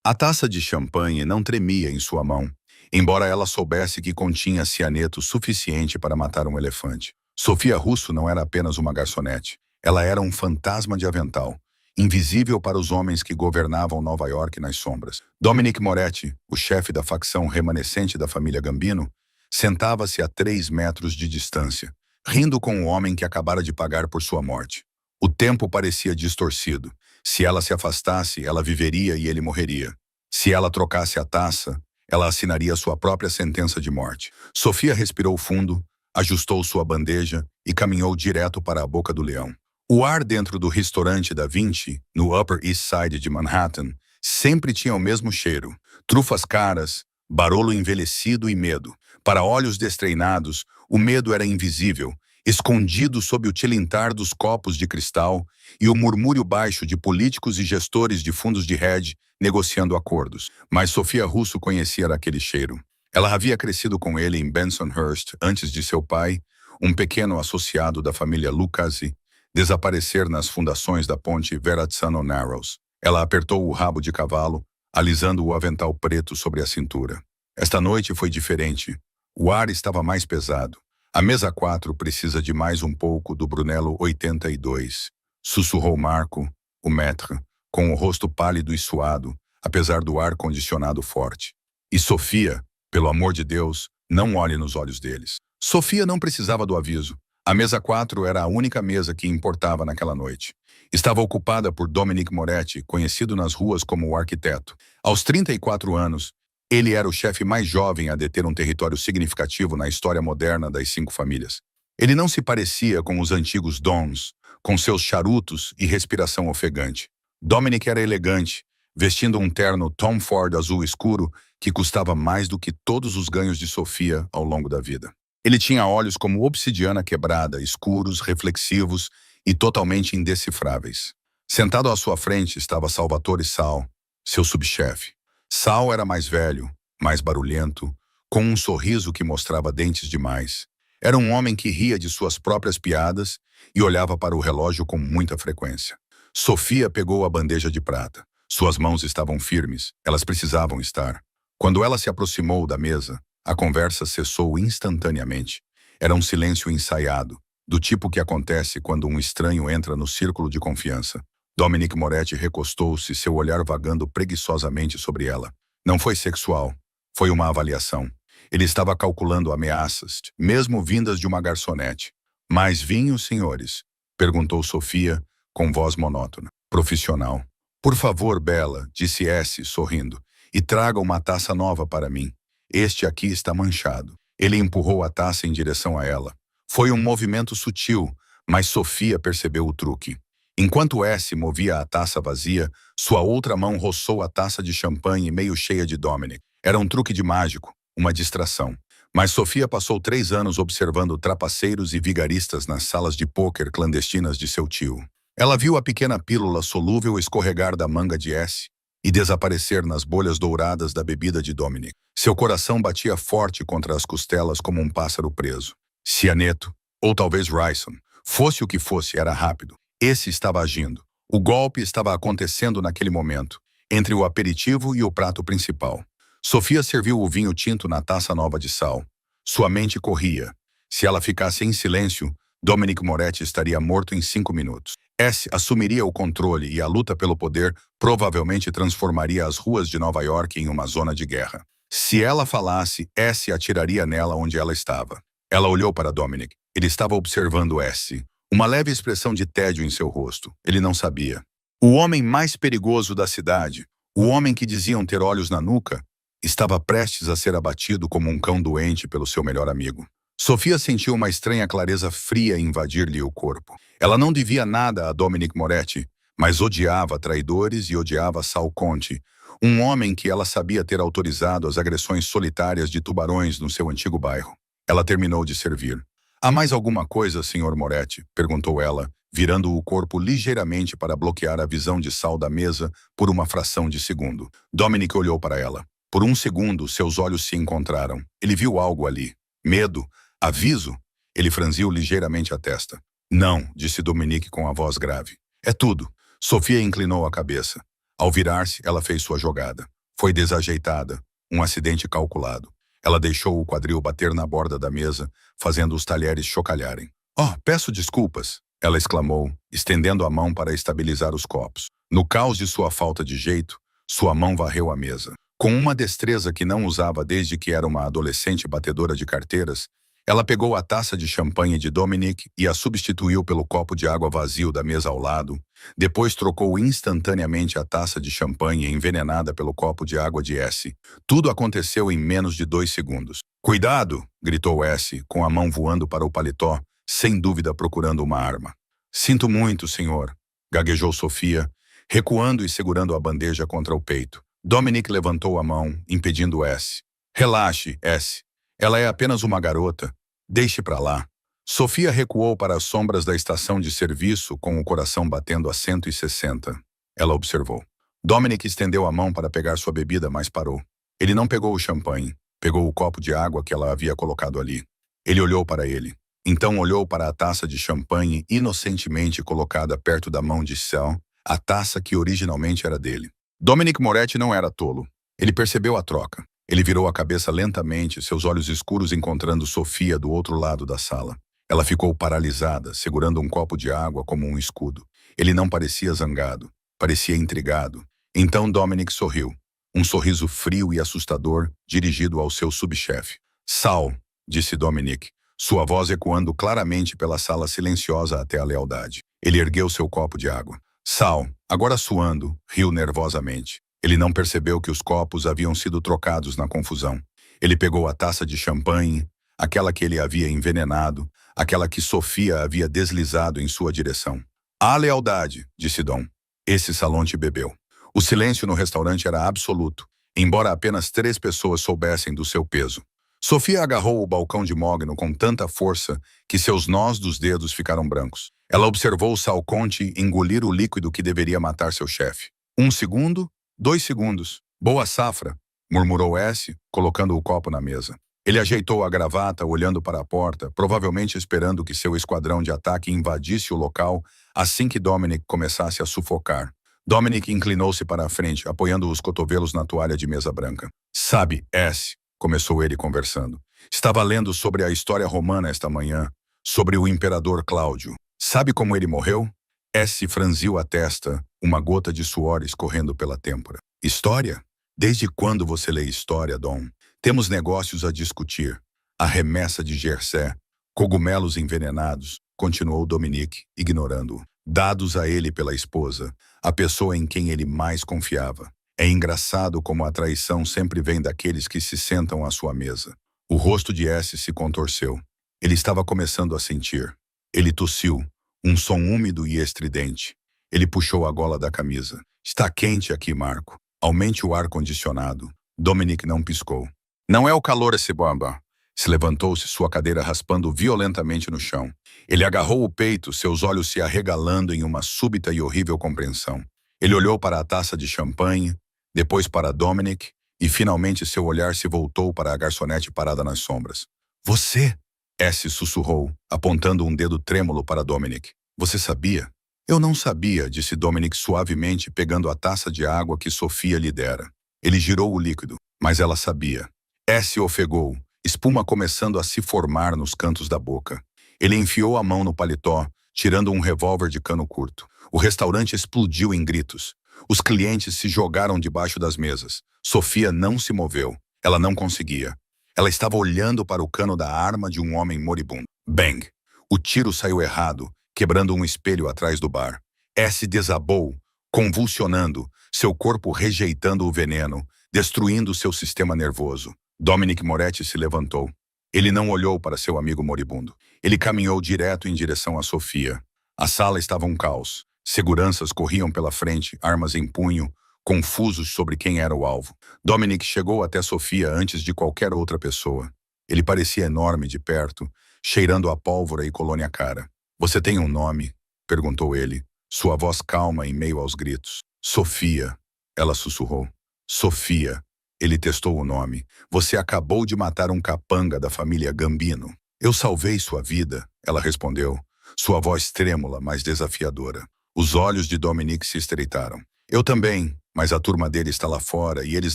A taça de champanhe não tremia em sua mão, embora ela soubesse que continha cianeto suficiente para matar um elefante. Sofia Russo não era apenas uma garçonete. Ela era um fantasma de avental, invisível para os homens que governavam Nova York nas sombras. Dominic Moretti, o chefe da facção remanescente da família Gambino, sentava-se a 3 metros de distância, rindo com o homem que acabara de pagar por sua morte. O tempo parecia distorcido. Se ela se afastasse, ela viveria e ele morreria. Se ela trocasse a taça, ela assinaria sua própria sentença de morte. Sofia respirou fundo, ajustou sua bandeja e caminhou direto para a boca do leão. O ar dentro do restaurante da Vinci, no Upper East Side de Manhattan, sempre tinha o mesmo cheiro. Trufas caras, barolo envelhecido e medo. Para olhos destreinados, o medo era invisível, escondido sob o tilintar dos copos de cristal e o murmúrio baixo de políticos e gestores de fundos de hedge negociando acordos. Mas Sofia Russo conhecia aquele cheiro. Ela havia crescido com ele em Bensonhurst antes de seu pai, um pequeno associado da família Lucchesi, desaparecer nas fundações da ponte Verrazzano Narrows. Ela apertou o rabo de cavalo, alisando o avental preto sobre a cintura. Esta noite foi diferente. O ar estava mais pesado. A mesa 4 precisa de mais um pouco do Brunello 82, sussurrou Marco, o maître, com o rosto pálido e suado, apesar do ar-condicionado forte. E Sofia, pelo amor de Deus, não olhe nos olhos deles. Sofia não precisava do aviso. A mesa 4 era a única mesa que importava naquela noite. Estava ocupada por Dominic Moretti, conhecido nas ruas como o arquiteto. Aos 34 anos, ele era o chefe mais jovem a deter um território significativo na história moderna das 5 famílias. Ele não se parecia com os antigos dons, com seus charutos e respiração ofegante. Dominic era elegante, vestindo um terno Tom Ford azul escuro que custava mais do que todos os ganhos de Sofia ao longo da vida. Ele tinha olhos como obsidiana quebrada, escuros, reflexivos e totalmente indecifráveis. Sentado à sua frente estava Salvatore Sal, seu subchefe. Sal era mais velho, mais barulhento, com um sorriso que mostrava dentes demais. Era um homem que ria de suas próprias piadas e olhava para o relógio com muita frequência. Sofia pegou a bandeja de prata. Suas mãos estavam firmes, elas precisavam estar. Quando ela se aproximou da mesa, a conversa cessou instantaneamente. Era um silêncio ensaiado, do tipo que acontece quando um estranho entra no círculo de confiança. Dominic Moretti recostou-se, seu olhar vagando preguiçosamente sobre ela. Não foi sexual, foi uma avaliação. Ele estava calculando ameaças, mesmo vindas de uma garçonete. Mais vinho, senhores? Perguntou Sofia, com voz monótona. Profissional. Por favor, Bela, disse S, sorrindo, e traga uma taça nova para mim. Este aqui está manchado. Ele empurrou a taça em direção a ela. Foi um movimento sutil, mas Sofia percebeu o truque. Enquanto S movia a taça vazia, sua outra mão roçou a taça de champanhe meio cheia de Dominic. Era um truque de mágico, uma distração. Mas Sofia passou 3 anos observando trapaceiros e vigaristas nas salas de pôquer clandestinas de seu tio. Ela viu a pequena pílula solúvel escorregar da manga de S e desaparecer nas bolhas douradas da bebida de Dominic. Seu coração batia forte contra as costelas como um pássaro preso. Cianeto, ou talvez Ricin, fosse o que fosse, era rápido. Esse estava agindo. O golpe estava acontecendo naquele momento, entre o aperitivo e o prato principal. Sofia serviu o vinho tinto na taça nova de sal. Sua mente corria. Se ela ficasse em silêncio, Dominic Moretti estaria morto em 5 minutos. S assumiria o controle e a luta pelo poder provavelmente transformaria as ruas de Nova York em uma zona de guerra. Se ela falasse, S atiraria nela onde ela estava. Ela olhou para Dominic. Ele estava observando S. Uma leve expressão de tédio em seu rosto. Ele não sabia. O homem mais perigoso da cidade, o homem que diziam ter olhos na nuca, estava prestes a ser abatido como um cão doente pelo seu melhor amigo. Sofia sentiu uma estranha clareza fria invadir-lhe o corpo. Ela não devia nada a Dominic Moretti, mas odiava traidores e odiava Sal Conte, um homem que ela sabia ter autorizado as agressões solitárias de tubarões no seu antigo bairro. Ela terminou de servir. Há mais alguma coisa, Sr. Moretti? Perguntou ela, virando o corpo ligeiramente para bloquear a visão de Sal da mesa por uma fração de segundo. Dominic olhou para ela. Por um segundo, seus olhos se encontraram. Ele viu algo ali. Medo? Aviso? Ele franziu ligeiramente a testa. Não, disse Dominic com a voz grave. É tudo. Sofia inclinou a cabeça. Ao virar-se, ela fez sua jogada. Foi desajeitada, um acidente calculado. Ela deixou o quadril bater na borda da mesa, fazendo os talheres chocalharem. "Oh, peço desculpas", ela exclamou, estendendo a mão para estabilizar os copos. No caos de sua falta de jeito, sua mão varreu a mesa. Com uma destreza que não usava desde que era uma adolescente batedora de carteiras, ela pegou a taça de champanhe de Dominic e a substituiu pelo copo de água vazio da mesa ao lado. Depois trocou instantaneamente a taça de champanhe envenenada pelo copo de água de S. Tudo aconteceu em menos de 2 segundos. "Cuidado!" gritou S, com a mão voando para o paletó, sem dúvida procurando uma arma. "Sinto muito, senhor", gaguejou Sofia, recuando e segurando a bandeja contra o peito. Dominic levantou a mão, impedindo S. "Relaxe, S. Ela é apenas uma garota. Deixe pra lá." Sofia recuou para as sombras da estação de serviço com o coração batendo a 160. Ela observou. Dominic estendeu a mão para pegar sua bebida, mas parou. Ele não pegou o champanhe. Pegou o copo de água que ela havia colocado ali. Ele olhou para ele. Então olhou para a taça de champanhe inocentemente colocada perto da mão de Sal, a taça que originalmente era dele. Dominic Moretti não era tolo. Ele percebeu a troca. Ele virou a cabeça lentamente, seus olhos escuros encontrando Sofia do outro lado da sala. Ela ficou paralisada, segurando um copo de água como um escudo. Ele não parecia zangado, parecia intrigado. Então Dominic sorriu. Um sorriso frio e assustador, dirigido ao seu subchefe. "Sal", disse Dominic, sua voz ecoando claramente pela sala silenciosa até a lealdade. Ele ergueu seu copo de água. Sal, agora suando, riu nervosamente. Ele não percebeu que os copos haviam sido trocados na confusão. Ele pegou a taça de champanhe, aquela que ele havia envenenado, aquela que Sofia havia deslizado em sua direção. "A lealdade", disse Dom. "Esse salão te bebeu." O silêncio no restaurante era absoluto, embora apenas 3 pessoas soubessem do seu peso. Sofia agarrou o balcão de mogno com tanta força que seus nós dos dedos ficaram brancos. Ela observou Sal Conte engolir o líquido que deveria matar seu chefe. 1 segundo, 2 segundos. "Boa safra", murmurou S, colocando o copo na mesa. Ele ajeitou a gravata, olhando para a porta, provavelmente esperando que seu esquadrão de ataque invadisse o local assim que Dominic começasse a sufocar. Dominic inclinou-se para a frente, apoiando os cotovelos na toalha de mesa branca. "Sabe, S", começou ele conversando. "Estava lendo sobre a história romana esta manhã, sobre o imperador Cláudio. Sabe como ele morreu?" S franziu a testa, uma gota de suor escorrendo pela têmpora. "História? Desde quando você lê história, Dom? Temos negócios a discutir." "A remessa de Jersey, cogumelos envenenados", continuou Dominic, ignorando-o. "Dados a ele pela esposa, a pessoa em quem ele mais confiava. É engraçado como a traição sempre vem daqueles que se sentam à sua mesa." O rosto de S se contorceu. Ele estava começando a sentir. Ele tossiu, um som úmido e estridente. Ele puxou a gola da camisa. "Está quente aqui, Marco. Aumente o ar-condicionado." Dominic não piscou. "Não é o calor esse bomba." Se levantou-se, sua cadeira raspando violentamente no chão. Ele agarrou o peito, seus olhos se arregalando em uma súbita e horrível compreensão. Ele olhou para a taça de champanhe, depois para Dominic, e finalmente seu olhar se voltou para a garçonete parada nas sombras. "Você?" S sussurrou, apontando um dedo trêmulo para Dominic. "Você sabia?" "Eu não sabia", disse Dominic suavemente, pegando a taça de água que Sofia lhe dera. Ele girou o líquido, mas ela sabia. S ofegou, espuma começando a se formar nos cantos da boca. Ele enfiou a mão no paletó, tirando um revólver de cano curto. O restaurante explodiu em gritos. Os clientes se jogaram debaixo das mesas. Sofia não se moveu. Ela não conseguia. Ela estava olhando para o cano da arma de um homem moribundo. Bang! O tiro saiu errado, quebrando um espelho atrás do bar. S desabou, convulsionando, seu corpo rejeitando o veneno, destruindo seu sistema nervoso. Dominic Moretti se levantou. Ele não olhou para seu amigo moribundo. Ele caminhou direto em direção a Sofia. A sala estava um caos. Seguranças corriam pela frente, armas em punho, confusos sobre quem era o alvo. Dominic chegou até Sofia antes de qualquer outra pessoa. Ele parecia enorme de perto, cheirando a pólvora e colônia cara. "Você tem um nome?" perguntou ele, sua voz calma em meio aos gritos. "Sofia", ela sussurrou. "Sofia." Ele testou o nome. "Você acabou de matar um capanga da família Gambino." "Eu salvei sua vida", ela respondeu, sua voz trêmula, mas desafiadora. Os olhos de Dominic se estreitaram. "Eu também", mas a turma dele está lá fora e eles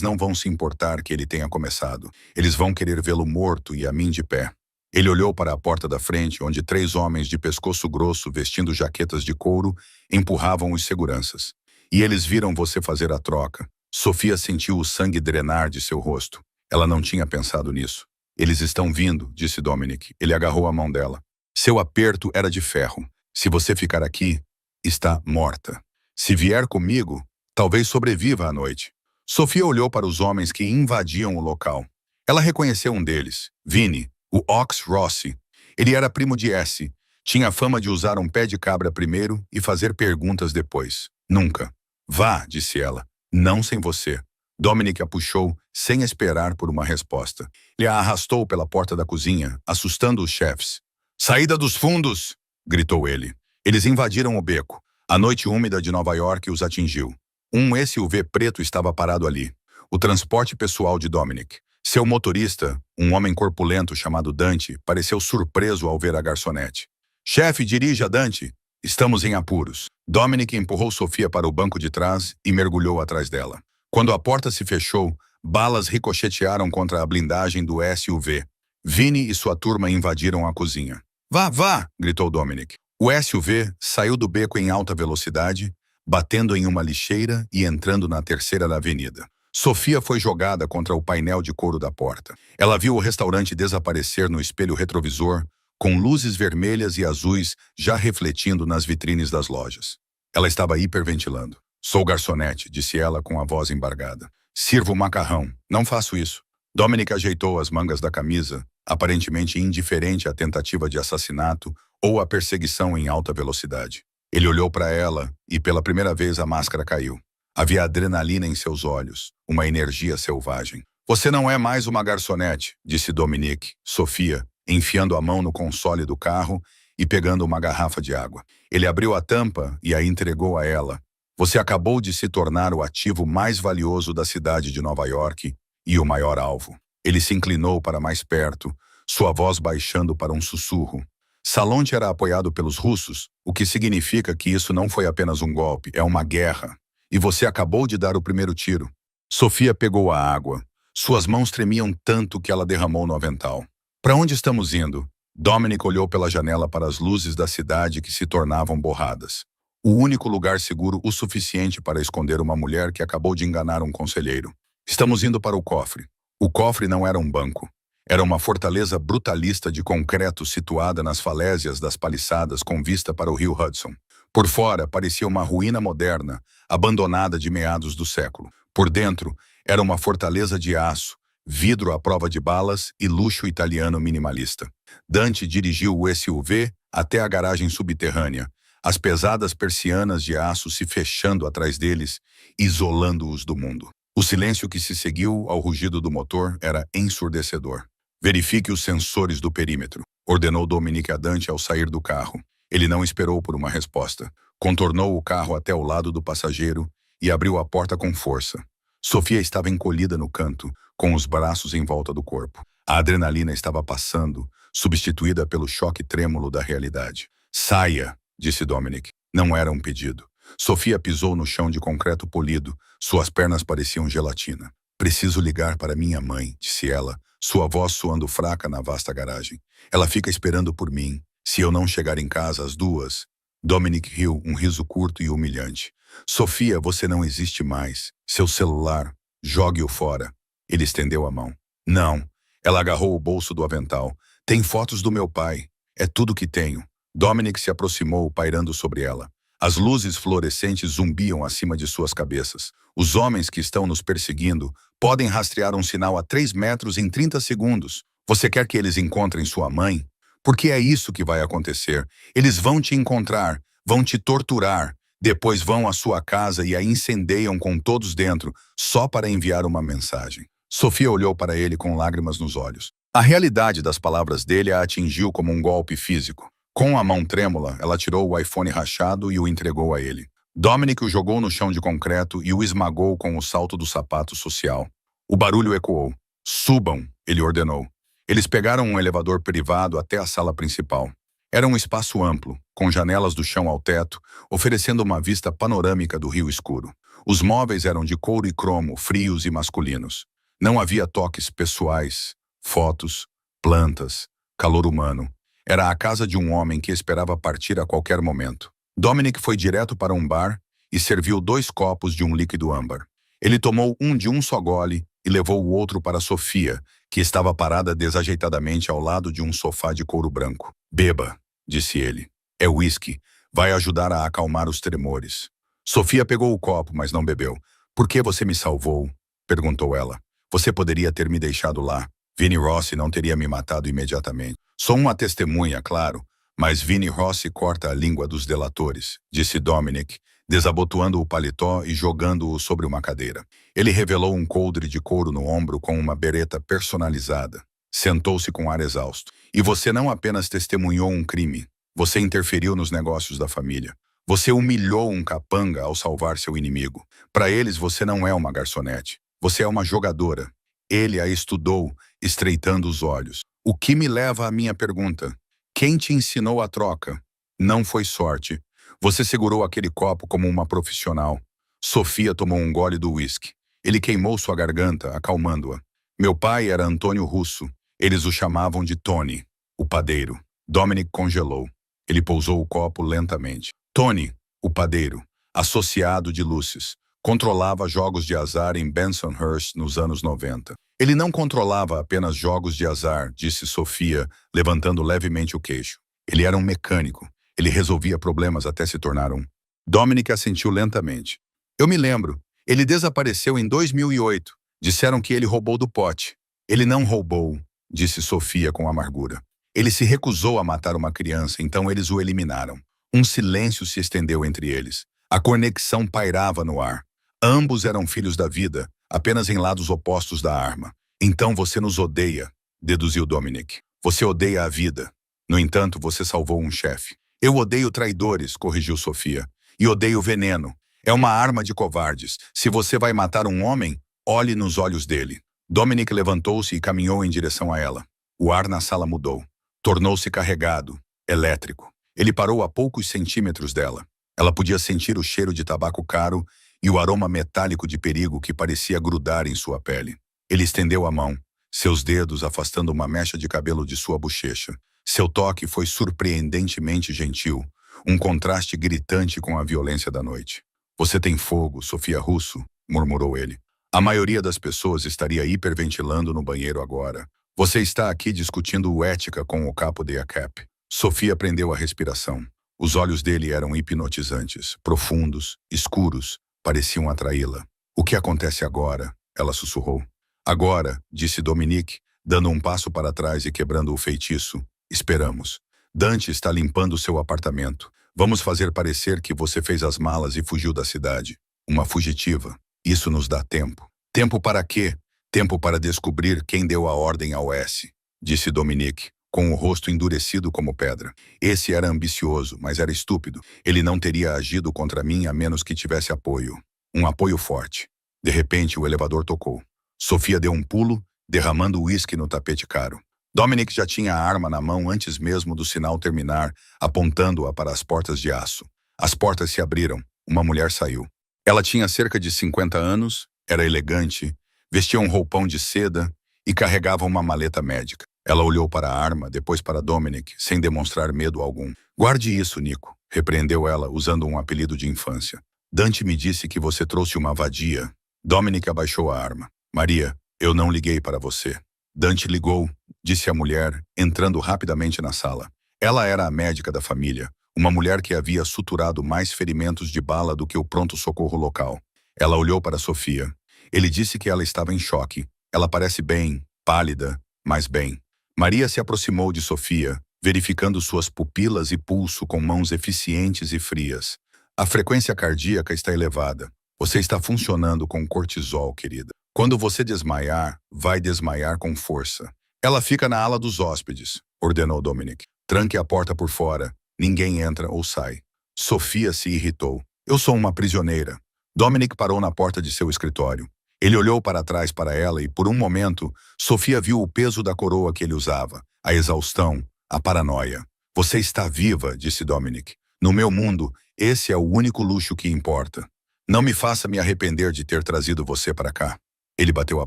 não vão se importar que ele tenha começado. Eles vão querer vê-lo morto e a mim de pé. Ele olhou para a porta da frente, onde 3 homens de pescoço grosso, vestindo jaquetas de couro, empurravam os seguranças. E eles viram você fazer a troca. Sofia sentiu o sangue drenar de seu rosto. Ela não tinha pensado nisso. Eles estão vindo, disse Dominic. Ele agarrou a mão dela. Seu aperto era de ferro. Se você ficar aqui, está morta. Se vier comigo, talvez sobreviva à noite. Sofia olhou para os homens que invadiam o local. Ela reconheceu um deles, Vinny, o Ox Rossi. Ele era primo de S. Tinha fama de usar um pé de cabra primeiro e fazer perguntas depois. Nunca. Vá, disse ela. Não sem você. Dominic a puxou, sem esperar por uma resposta. Ele a arrastou pela porta da cozinha, assustando os chefes. Saída dos fundos! Gritou ele. Eles invadiram o beco. A noite úmida de Nova York os atingiu. Um SUV preto estava parado ali. O transporte pessoal de Dominic. Seu motorista, um homem corpulento chamado Dante, pareceu surpreso ao ver a garçonete. Chefe, dirija, Dante. Estamos em apuros. Dominic empurrou Sofia para o banco de trás e mergulhou atrás dela. Quando a porta se fechou, balas ricochetearam contra a blindagem do SUV. Vinny e sua turma invadiram a cozinha. Vá, vá! Gritou Dominic. O SUV saiu do beco em alta velocidade, batendo em uma lixeira e entrando na terceira avenida. Sofia foi jogada contra o painel de couro da porta. Ela viu o restaurante desaparecer no espelho retrovisor, com luzes vermelhas e azuis já refletindo nas vitrines das lojas. Ela estava hiperventilando. Sou garçonete, disse ela com a voz embargada. Sirvo macarrão. Não faço isso. Dominic ajeitou as mangas da camisa, aparentemente indiferente à tentativa de assassinato ou à perseguição em alta velocidade. Ele olhou para ela e pela primeira vez a máscara caiu. Havia adrenalina em seus olhos, uma energia selvagem. Você não é mais uma garçonete, disse Dominic, Sofia, enfiando a mão no console do carro e pegando uma garrafa de água. Ele abriu a tampa e a entregou a ela. Você acabou de se tornar o ativo mais valioso da cidade de Nova York e o maior alvo. Ele se inclinou para mais perto, sua voz baixando para um sussurro. Salonte era apoiado pelos russos, o que significa que isso não foi apenas um golpe, é uma guerra. E você acabou de dar o primeiro tiro. Sofia pegou a água. Suas mãos tremiam tanto que ela derramou no avental. Para onde estamos indo? Dominic olhou pela janela para as luzes da cidade que se tornavam borradas. O único lugar seguro o suficiente para esconder uma mulher que acabou de enganar um conselheiro. Estamos indo para o cofre. O cofre não era um banco. Era uma fortaleza brutalista de concreto situada nas falésias das paliçadas com vista para o rio Hudson. Por fora, parecia uma ruína moderna, abandonada de meados do século. Por dentro, era uma fortaleza de aço, vidro à prova de balas e luxo italiano minimalista. Dante dirigiu o SUV até a garagem subterrânea, as pesadas persianas de aço se fechando atrás deles, isolando-os do mundo. O silêncio que se seguiu ao rugido do motor era ensurdecedor. Verifique os sensores do perímetro, ordenou Dominic a Dante ao sair do carro. Ele não esperou por uma resposta. Contornou o carro até o lado do passageiro e abriu a porta com força. Sofia estava encolhida no canto, com os braços em volta do corpo. A adrenalina estava passando, substituída pelo choque trêmulo da realidade. Saia, disse Dominic. Não era um pedido. Sofia pisou no chão de concreto polido. Suas pernas pareciam gelatina. Preciso ligar para minha mãe, disse ela, sua voz soando fraca na vasta garagem. Ela fica esperando por mim. Se eu não chegar em casa às 2... Dominic riu, um riso curto e humilhante. Sofia, você não existe mais. Seu celular, jogue-o fora. Ele estendeu a mão. Não. Ela agarrou o bolso do avental. Tem fotos do meu pai. É tudo que tenho. Dominic se aproximou, pairando sobre ela. As luzes fluorescentes zumbiam acima de suas cabeças. Os homens que estão nos perseguindo podem rastrear um sinal a 3 metros em 30 segundos. Você quer que eles encontrem sua mãe? Porque é isso que vai acontecer. Eles vão te encontrar, vão te torturar, depois vão à sua casa e a incendeiam com todos dentro, só para enviar uma mensagem. Sofia olhou para ele com lágrimas nos olhos. A realidade das palavras dele a atingiu como um golpe físico. Com a mão trêmula, ela tirou o iPhone rachado e o entregou a ele. Dominic o jogou no chão de concreto e o esmagou com o salto do sapato social. O barulho ecoou. Subam, ele ordenou. Eles pegaram um elevador privado até a sala principal. Era um espaço amplo, com janelas do chão ao teto, oferecendo uma vista panorâmica do rio escuro. Os móveis eram de couro e cromo, frios e masculinos. Não havia toques pessoais, fotos, plantas, calor humano. Era a casa de um homem que esperava partir a qualquer momento. Dominic foi direto para um bar e serviu 2 copos de um líquido âmbar. Ele tomou um de um só gole e levou o outro para Sofia, que estava parada desajeitadamente ao lado de um sofá de couro branco. "Beba", disse ele. "É uísque. Vai ajudar a acalmar os tremores." Sofia pegou o copo, mas não bebeu. "Por que você me salvou?" perguntou ela. "Você poderia ter me deixado lá. Vinnie Rossi não teria me matado imediatamente." "Sou uma testemunha, claro, mas Vinnie Rossi corta a língua dos delatores", disse Dominic, desabotoando o paletó e jogando-o sobre uma cadeira. Ele revelou um coldre de couro no ombro com uma bereta personalizada. Sentou-se com ar exausto. "E você não apenas testemunhou um crime, você interferiu nos negócios da família. Você humilhou um capanga ao salvar seu inimigo. Para eles, você não é uma garçonete. Você é uma jogadora." Ele a estudou, estreitando os olhos. "O que me leva à minha pergunta. Quem te ensinou a troca? Não foi sorte. Você segurou aquele copo como uma profissional." Sofia tomou um gole do uísque. Ele queimou sua garganta, acalmando-a. "Meu pai era Antônio Russo. Eles o chamavam de Tony, o padeiro." Dominic congelou. Ele pousou o copo lentamente. Tony, o padeiro, associado de Lucis, controlava jogos de azar em Bensonhurst nos anos 90. "Ele não controlava apenas jogos de azar", disse Sofia, levantando levemente o queixo. "Ele era um mecânico. Ele resolvia problemas até se tornar um." Dominic assentiu lentamente. "Eu me lembro. Ele desapareceu em 2008. Disseram que ele roubou do pote." "Ele não roubou", disse Sofia com amargura. "Ele se recusou a matar uma criança, então eles o eliminaram." Um silêncio se estendeu entre eles. A conexão pairava no ar. Ambos eram filhos da vida, apenas em lados opostos da arma. "Então você nos odeia", deduziu Dominic. "Você odeia a vida. No entanto, você salvou um chefe." "Eu odeio traidores", corrigiu Sofia. "E odeio veneno. É uma arma de covardes. Se você vai matar um homem, olhe nos olhos dele." Dominic levantou-se e caminhou em direção a ela. O ar na sala mudou. Tornou-se carregado, elétrico. Ele parou a poucos centímetros dela. Ela podia sentir o cheiro de tabaco caro e o aroma metálico de perigo que parecia grudar em sua pele. Ele estendeu a mão, seus dedos afastando uma mecha de cabelo de sua bochecha. Seu toque foi surpreendentemente gentil, um contraste gritante com a violência da noite. "Você tem fogo, Sofia Russo", murmurou ele. "A maioria das pessoas estaria hiperventilando no banheiro agora. Você está aqui discutindo ética com o capo de ACAP." Sofia prendeu a respiração. Os olhos dele eram hipnotizantes, profundos, escuros, pareciam atraí-la. "O que acontece agora?" ela sussurrou. "Agora", disse Dominic, dando um passo para trás e quebrando o feitiço. "Esperamos. Dante está limpando seu apartamento. Vamos fazer parecer que você fez as malas e fugiu da cidade. Uma fugitiva. Isso nos dá tempo." "Tempo para quê?" "Tempo para descobrir quem deu a ordem ao S", disse Dominic, com o rosto endurecido como pedra. "Esse era ambicioso, mas era estúpido. Ele não teria agido contra mim a menos que tivesse apoio. Um apoio forte." De repente, o elevador tocou. Sofia deu um pulo, derramando uísque no tapete caro. Dominic já tinha a arma na mão antes mesmo do sinal terminar, apontando-a para as portas de aço. As portas se abriram. Uma mulher saiu. Ela tinha cerca de 50 anos, era elegante, vestia um roupão de seda e carregava uma maleta médica. Ela olhou para a arma, depois para Dominic, sem demonstrar medo algum. "Guarde isso, Nico", repreendeu ela, usando um apelido de infância. "Dante me disse que você trouxe uma vadia." Dominic abaixou a arma. "Maria, eu não liguei para você." "Dante ligou", disse a mulher, entrando rapidamente na sala. Ela era a médica da família, uma mulher que havia suturado mais ferimentos de bala do que o pronto-socorro local. Ela olhou para Sofia. Ele disse que ela estava em choque. "Ela parece bem, pálida, mas bem." Maria se aproximou de Sofia, verificando suas pupilas e pulso com mãos eficientes e frias. "A frequência cardíaca está elevada. Você está funcionando com cortisol, querida. Quando você desmaiar, vai desmaiar com força." "Ela fica na ala dos hóspedes", ordenou Dominic. "Tranque a porta por fora. Ninguém entra ou sai." Sofia se irritou. "Eu sou uma prisioneira." Dominic parou na porta de seu escritório. Ele olhou para trás para ela e, por um momento, Sofia viu o peso da coroa que ele usava, a exaustão, a paranoia. "Você está viva", disse Dominic. "No meu mundo, esse é o único luxo que importa." Não me faça me arrepender de ter trazido você para cá. Ele bateu a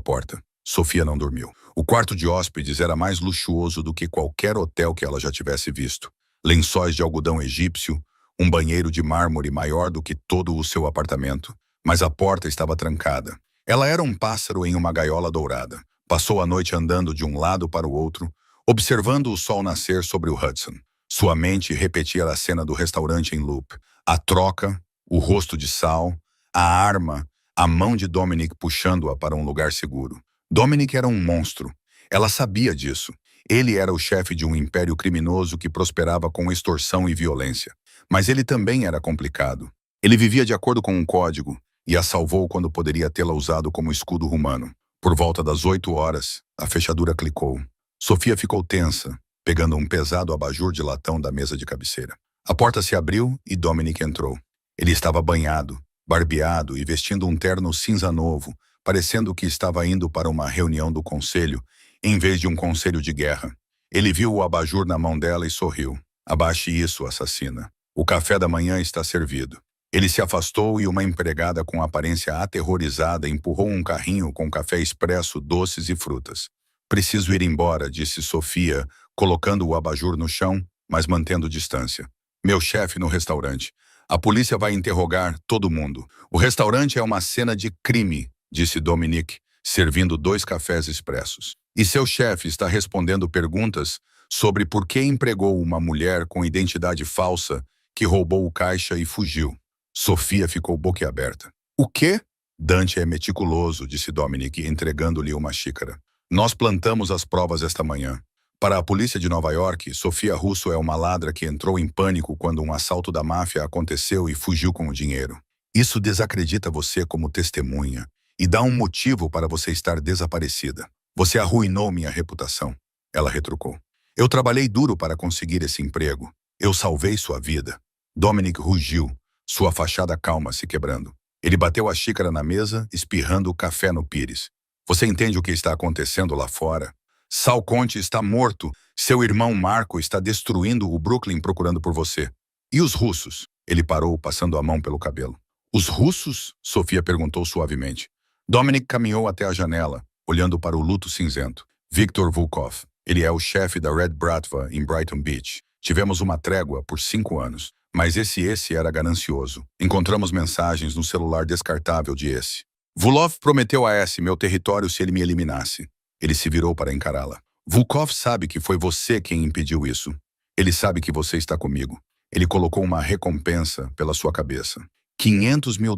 porta. Sofia não dormiu. O quarto de hóspedes era mais luxuoso do que qualquer hotel que ela já tivesse visto. Lençóis de algodão egípcio, um banheiro de mármore maior do que todo o seu apartamento. Mas a porta estava trancada. Ela era um pássaro em uma gaiola dourada. Passou a noite andando de um lado para o outro, observando o sol nascer sobre o Hudson. Sua mente repetia a cena do restaurante em loop. A troca, o rosto de Sal, a arma, a mão de Dominic puxando-a para um lugar seguro. Dominic era um monstro. Ela sabia disso. Ele era o chefe de um império criminoso que prosperava com extorsão e violência. Mas ele também era complicado. Ele vivia de acordo com um código e a salvou quando poderia tê-la usado como escudo romano. Por volta das 8 horas, a fechadura clicou. Sofia ficou tensa, pegando um pesado abajur de latão da mesa de cabeceira. A porta se abriu e Dominic entrou. Ele estava banhado, barbeado e vestindo um terno cinza novo, parecendo que estava indo para uma reunião do conselho, em vez de um conselho de guerra. Ele viu o abajur na mão dela e sorriu. Abaixe isso, assassina. O café da manhã está servido. Ele se afastou e uma empregada com aparência aterrorizada empurrou um carrinho com café expresso, doces e frutas. Preciso ir embora, disse Sofia, colocando o abajur no chão, mas mantendo distância. Meu chefe no restaurante. A polícia vai interrogar todo mundo. O restaurante é uma cena de crime, disse Dominic, servindo 2 cafés expressos. E seu chefe está respondendo perguntas sobre por que empregou uma mulher com identidade falsa que roubou o caixa e fugiu. Sofia ficou boquiaberta. O quê? Dante é meticuloso, disse Dominic, entregando-lhe uma xícara. Nós plantamos as provas esta manhã. Para a polícia de Nova York, Sofia Russo é uma ladra que entrou em pânico quando um assalto da máfia aconteceu e fugiu com o dinheiro. Isso desacredita você como testemunha e dá um motivo para você estar desaparecida. Você arruinou minha reputação. Ela retrucou. Eu trabalhei duro para conseguir esse emprego. Eu salvei sua vida. Dominic rugiu, sua fachada calma se quebrando. Ele bateu a xícara na mesa, espirrando o café no pires. Você entende o que está acontecendo lá fora? Sal Conte está morto. Seu irmão Marco está destruindo o Brooklyn procurando por você. E os russos? Ele parou, passando a mão pelo cabelo. Os russos? Sofia perguntou suavemente. Dominic caminhou até a janela, olhando para o luto cinzento. Viktor Volkov. Ele é o chefe da Red Bratva em Brighton Beach. Tivemos uma trégua por 5 anos. Mas esse era ganancioso. Encontramos mensagens no celular descartável de esse. Vulov prometeu a S meu território se ele me eliminasse. Ele se virou para encará-la. Volkov sabe que foi você quem impediu isso. Ele sabe que você está comigo. Ele colocou uma recompensa pela sua cabeça. $500 mil.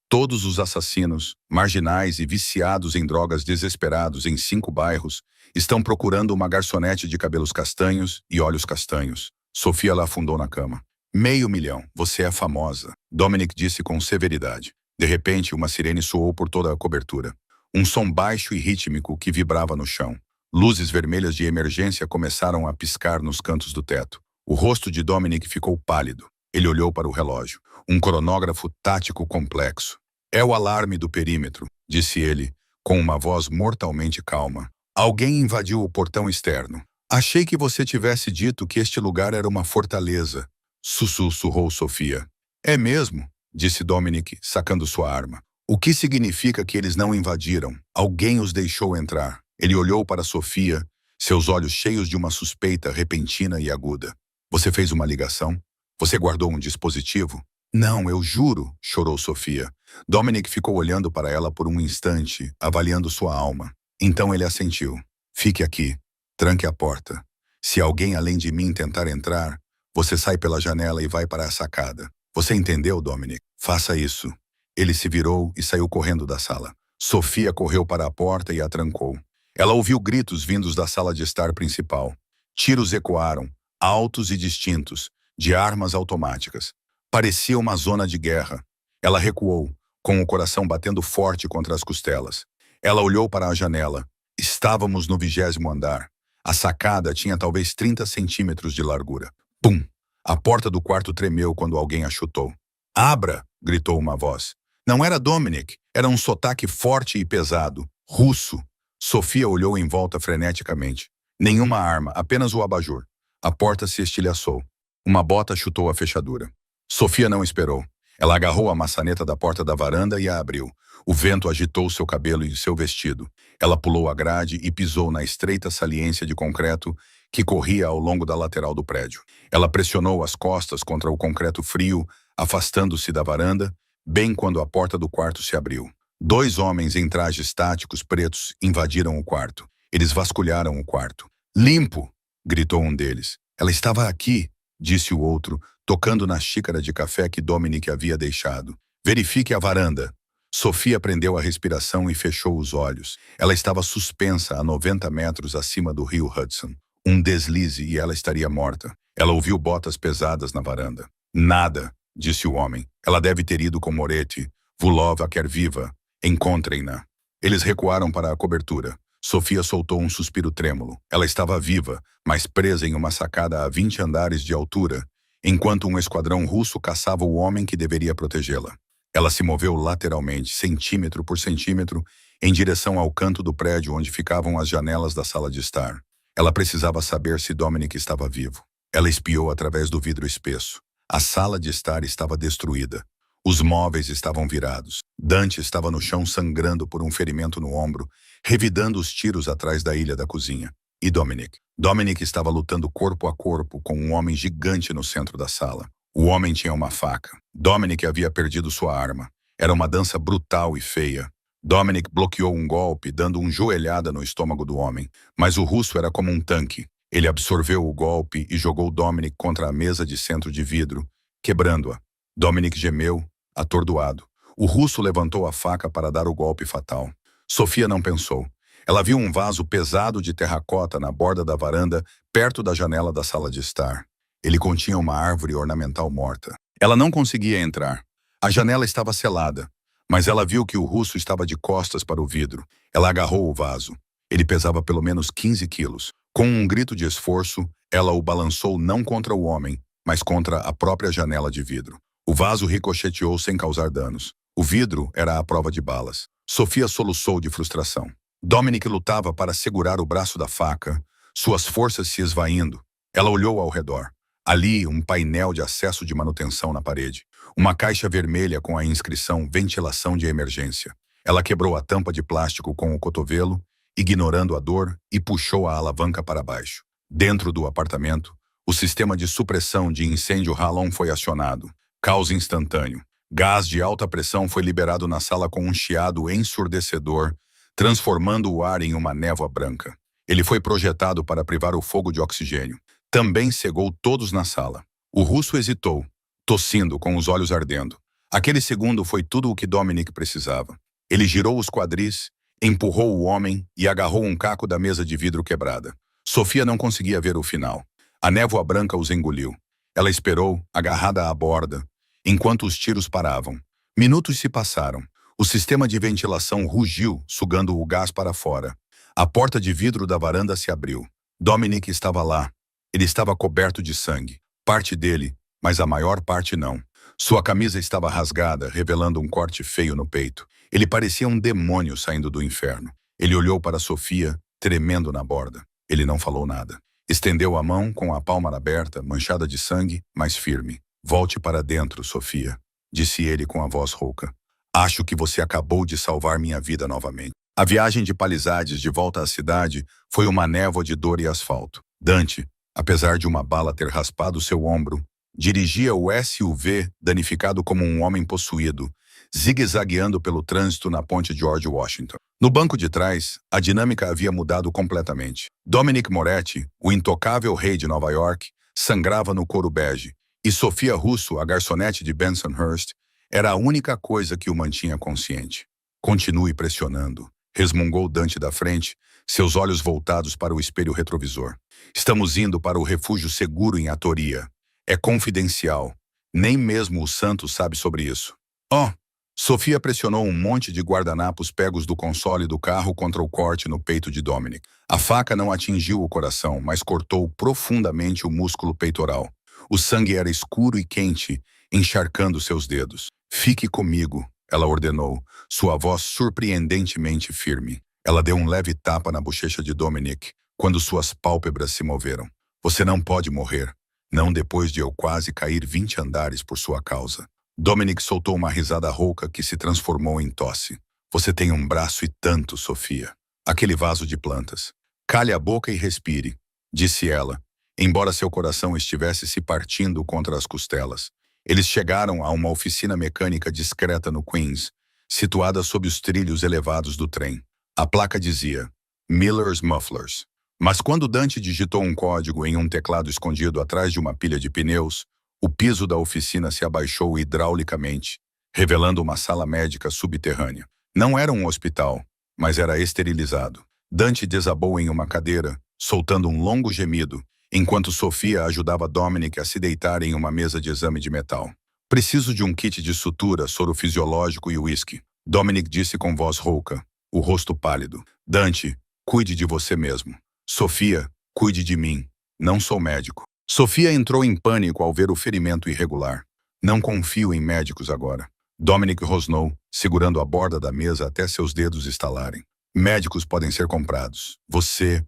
Todos os assassinos, marginais e viciados em drogas desesperados em 5 bairros estão procurando uma garçonete de cabelos castanhos e olhos castanhos. Sofia lá afundou na cama. $500 mil. Você é famosa, Dominic disse com severidade. De repente, uma sirene soou por toda a cobertura. Um som baixo e rítmico que vibrava no chão. Luzes vermelhas de emergência começaram a piscar nos cantos do teto. O rosto de Dominic ficou pálido. Ele olhou para o relógio. Um cronógrafo tático complexo. É o alarme do perímetro, disse ele, com uma voz mortalmente calma. Alguém invadiu o portão externo. Achei que você tivesse dito que este lugar era uma fortaleza. Sussurrou Sofia. É mesmo, disse Dominic, sacando sua arma. O que significa que eles não invadiram? Alguém os deixou entrar. Ele olhou para Sofia, seus olhos cheios de uma suspeita repentina e aguda. Você fez uma ligação? Você guardou um dispositivo? Não, eu juro, chorou Sofia. Dominic ficou olhando para ela por um instante, avaliando sua alma. Então ele assentiu. Fique aqui. Tranque a porta. Se alguém além de mim tentar entrar, você sai pela janela e vai para a sacada. Você entendeu, Dominic? Faça isso. Ele se virou e saiu correndo da sala. Sofia correu para a porta e a trancou. Ela ouviu gritos vindos da sala de estar principal. Tiros ecoaram, altos e distintos, de armas automáticas. Parecia uma zona de guerra. Ela recuou, com o coração batendo forte contra as costelas. Ela olhou para a janela. Estávamos no 20º andar. A sacada tinha talvez 30 centímetros de largura. Pum! A porta do quarto tremeu quando alguém a chutou. Abra! Gritou uma voz. Não era Dominic, era um sotaque forte e pesado. Russo. Sofia olhou em volta freneticamente. Nenhuma arma, apenas o abajur. A porta se estilhaçou. Uma bota chutou a fechadura. Sofia não esperou. Ela agarrou a maçaneta da porta da varanda e a abriu. O vento agitou seu cabelo e seu vestido. Ela pulou a grade e pisou na estreita saliência de concreto que corria ao longo da lateral do prédio. Ela pressionou as costas contra o concreto frio, afastando-se da varanda, bem quando a porta do quarto se abriu. 2 homens em trajes táticos pretos invadiram o quarto. Eles vasculharam o quarto. "Limpo!" gritou um deles. "Ela estava aqui", disse o outro, tocando na xícara de café que Dominic havia deixado. "Verifique a varanda." Sofia prendeu a respiração e fechou os olhos. Ela estava suspensa a 90 metros acima do rio Hudson. Um deslize e ela estaria morta. Ela ouviu botas pesadas na varanda. "Nada", disse o homem. "Ela deve ter ido com Moretti. Vulov a quer viva. Encontrem-na." Eles recuaram para a cobertura. Sofia soltou um suspiro trêmulo. Ela estava viva, mas presa em uma sacada a 20 andares de altura, enquanto um esquadrão russo caçava o homem que deveria protegê-la. Ela se moveu lateralmente, centímetro por centímetro, em direção ao canto do prédio onde ficavam as janelas da sala de estar. Ela precisava saber se Dominic estava vivo. Ela espiou através do vidro espesso. A sala de estar estava destruída. Os móveis estavam virados. Dante estava no chão sangrando por um ferimento no ombro, revidando os tiros atrás da ilha da cozinha. E Dominic? Dominic estava lutando corpo a corpo com um homem gigante no centro da sala. O homem tinha uma faca. Dominic havia perdido sua arma. Era uma dança brutal e feia. Dominic bloqueou um golpe, dando uma joelhada no estômago do homem. Mas o russo era como um tanque. Ele absorveu o golpe e jogou Dominic contra a mesa de centro de vidro, quebrando-a. Dominic gemeu, atordoado. O russo levantou a faca para dar o golpe fatal. Sofia não pensou. Ela viu um vaso pesado de terracota na borda da varanda, perto da janela da sala de estar. Ele continha uma árvore ornamental morta. Ela não conseguia entrar. A janela estava selada, mas ela viu que o russo estava de costas para o vidro. Ela agarrou o vaso. Ele pesava pelo menos 15 quilos. Com um grito de esforço, ela o balançou não contra o homem, mas contra a própria janela de vidro. O vaso ricocheteou sem causar danos. O vidro era à prova de balas. Sofia soluçou de frustração. Dominic lutava para segurar o braço da faca, suas forças se esvaindo. Ela olhou ao redor. Ali, um painel de acesso de manutenção na parede. Uma caixa vermelha com a inscrição "Ventilação de Emergência". Ela quebrou a tampa de plástico com o cotovelo, ignorando a dor, e puxou a alavanca para baixo. Dentro do apartamento, o sistema de supressão de incêndio Halon foi acionado. Caos instantâneo. Gás de alta pressão foi liberado na sala com um chiado ensurdecedor, transformando o ar em uma névoa branca. Ele foi projetado para privar o fogo de oxigênio. Também cegou todos na sala. O russo hesitou, tossindo, com os olhos ardendo. Aquele segundo foi tudo o que Dominic precisava. Ele girou os quadris, empurrou o homem e agarrou um caco da mesa de vidro quebrada. Sofia não conseguia ver o final. A névoa branca os engoliu. Ela esperou, agarrada à borda, enquanto os tiros paravam. Minutos se passaram. O sistema de ventilação rugiu, sugando o gás para fora. A porta de vidro da varanda se abriu. Dominic estava lá. Ele estava coberto de sangue. Parte dele, mas a maior parte não. Sua camisa estava rasgada, revelando um corte feio no peito. Ele parecia um demônio saindo do inferno. Ele olhou para Sofia, tremendo na borda. Ele não falou nada. Estendeu a mão com a palma aberta, manchada de sangue, mas firme. "Volte para dentro, Sofia", disse ele com a voz rouca. "Acho que você acabou de salvar minha vida novamente." A viagem de Palisades de volta à cidade foi uma névoa de dor e asfalto. Dante, apesar de uma bala ter raspado seu ombro, dirigia o SUV danificado como um homem possuído, zigue-zagueando pelo trânsito na ponte George Washington. No banco de trás, a dinâmica havia mudado completamente. Dominic Moretti, o intocável rei de Nova York, sangrava no couro bege, e Sofia Russo, a garçonete de Bensonhurst, era a única coisa que o mantinha consciente. "Continue pressionando", resmungou Dante da frente, seus olhos voltados para o espelho retrovisor. "Estamos indo para o refúgio seguro em Atoria. É confidencial. Nem mesmo o santo sabe sobre isso." "Oh!" Sofia pressionou um monte de guardanapos pegos do console do carro contra o corte no peito de Dominic. A faca não atingiu o coração, mas cortou profundamente o músculo peitoral. O sangue era escuro e quente, encharcando seus dedos. "Fique comigo", ela ordenou, sua voz surpreendentemente firme. Ela deu um leve tapa na bochecha de Dominic, quando suas pálpebras se moveram. "Você não pode morrer. Não depois de eu quase cair 20 andares por sua causa." Dominic soltou uma risada rouca que se transformou em tosse. Você tem um braço e tanto, Sofia. Aquele vaso de plantas. Cale a boca e respire, disse ela, embora seu coração estivesse se partindo contra as costelas. Eles chegaram a uma oficina mecânica discreta no Queens, situada sob os trilhos elevados do trem. A placa dizia Miller's Mufflers. Mas quando Dante digitou um código em um teclado escondido atrás de uma pilha de pneus, o piso da oficina se abaixou hidraulicamente, revelando uma sala médica subterrânea. Não era um hospital, mas era esterilizado. Dante desabou em uma cadeira, soltando um longo gemido, enquanto Sofia ajudava Dominic a se deitar em uma mesa de exame de metal. Preciso de um kit de sutura, soro fisiológico e uísque, Dominic disse com voz rouca, o rosto pálido. Dante, cuide de você mesmo. Sofia, cuide de mim. Não sou médico. Sofia entrou em pânico ao ver o ferimento irregular. Não confio em médicos agora. Dominic rosnou, segurando a borda da mesa até seus dedos estalarem. Médicos podem ser comprados. Você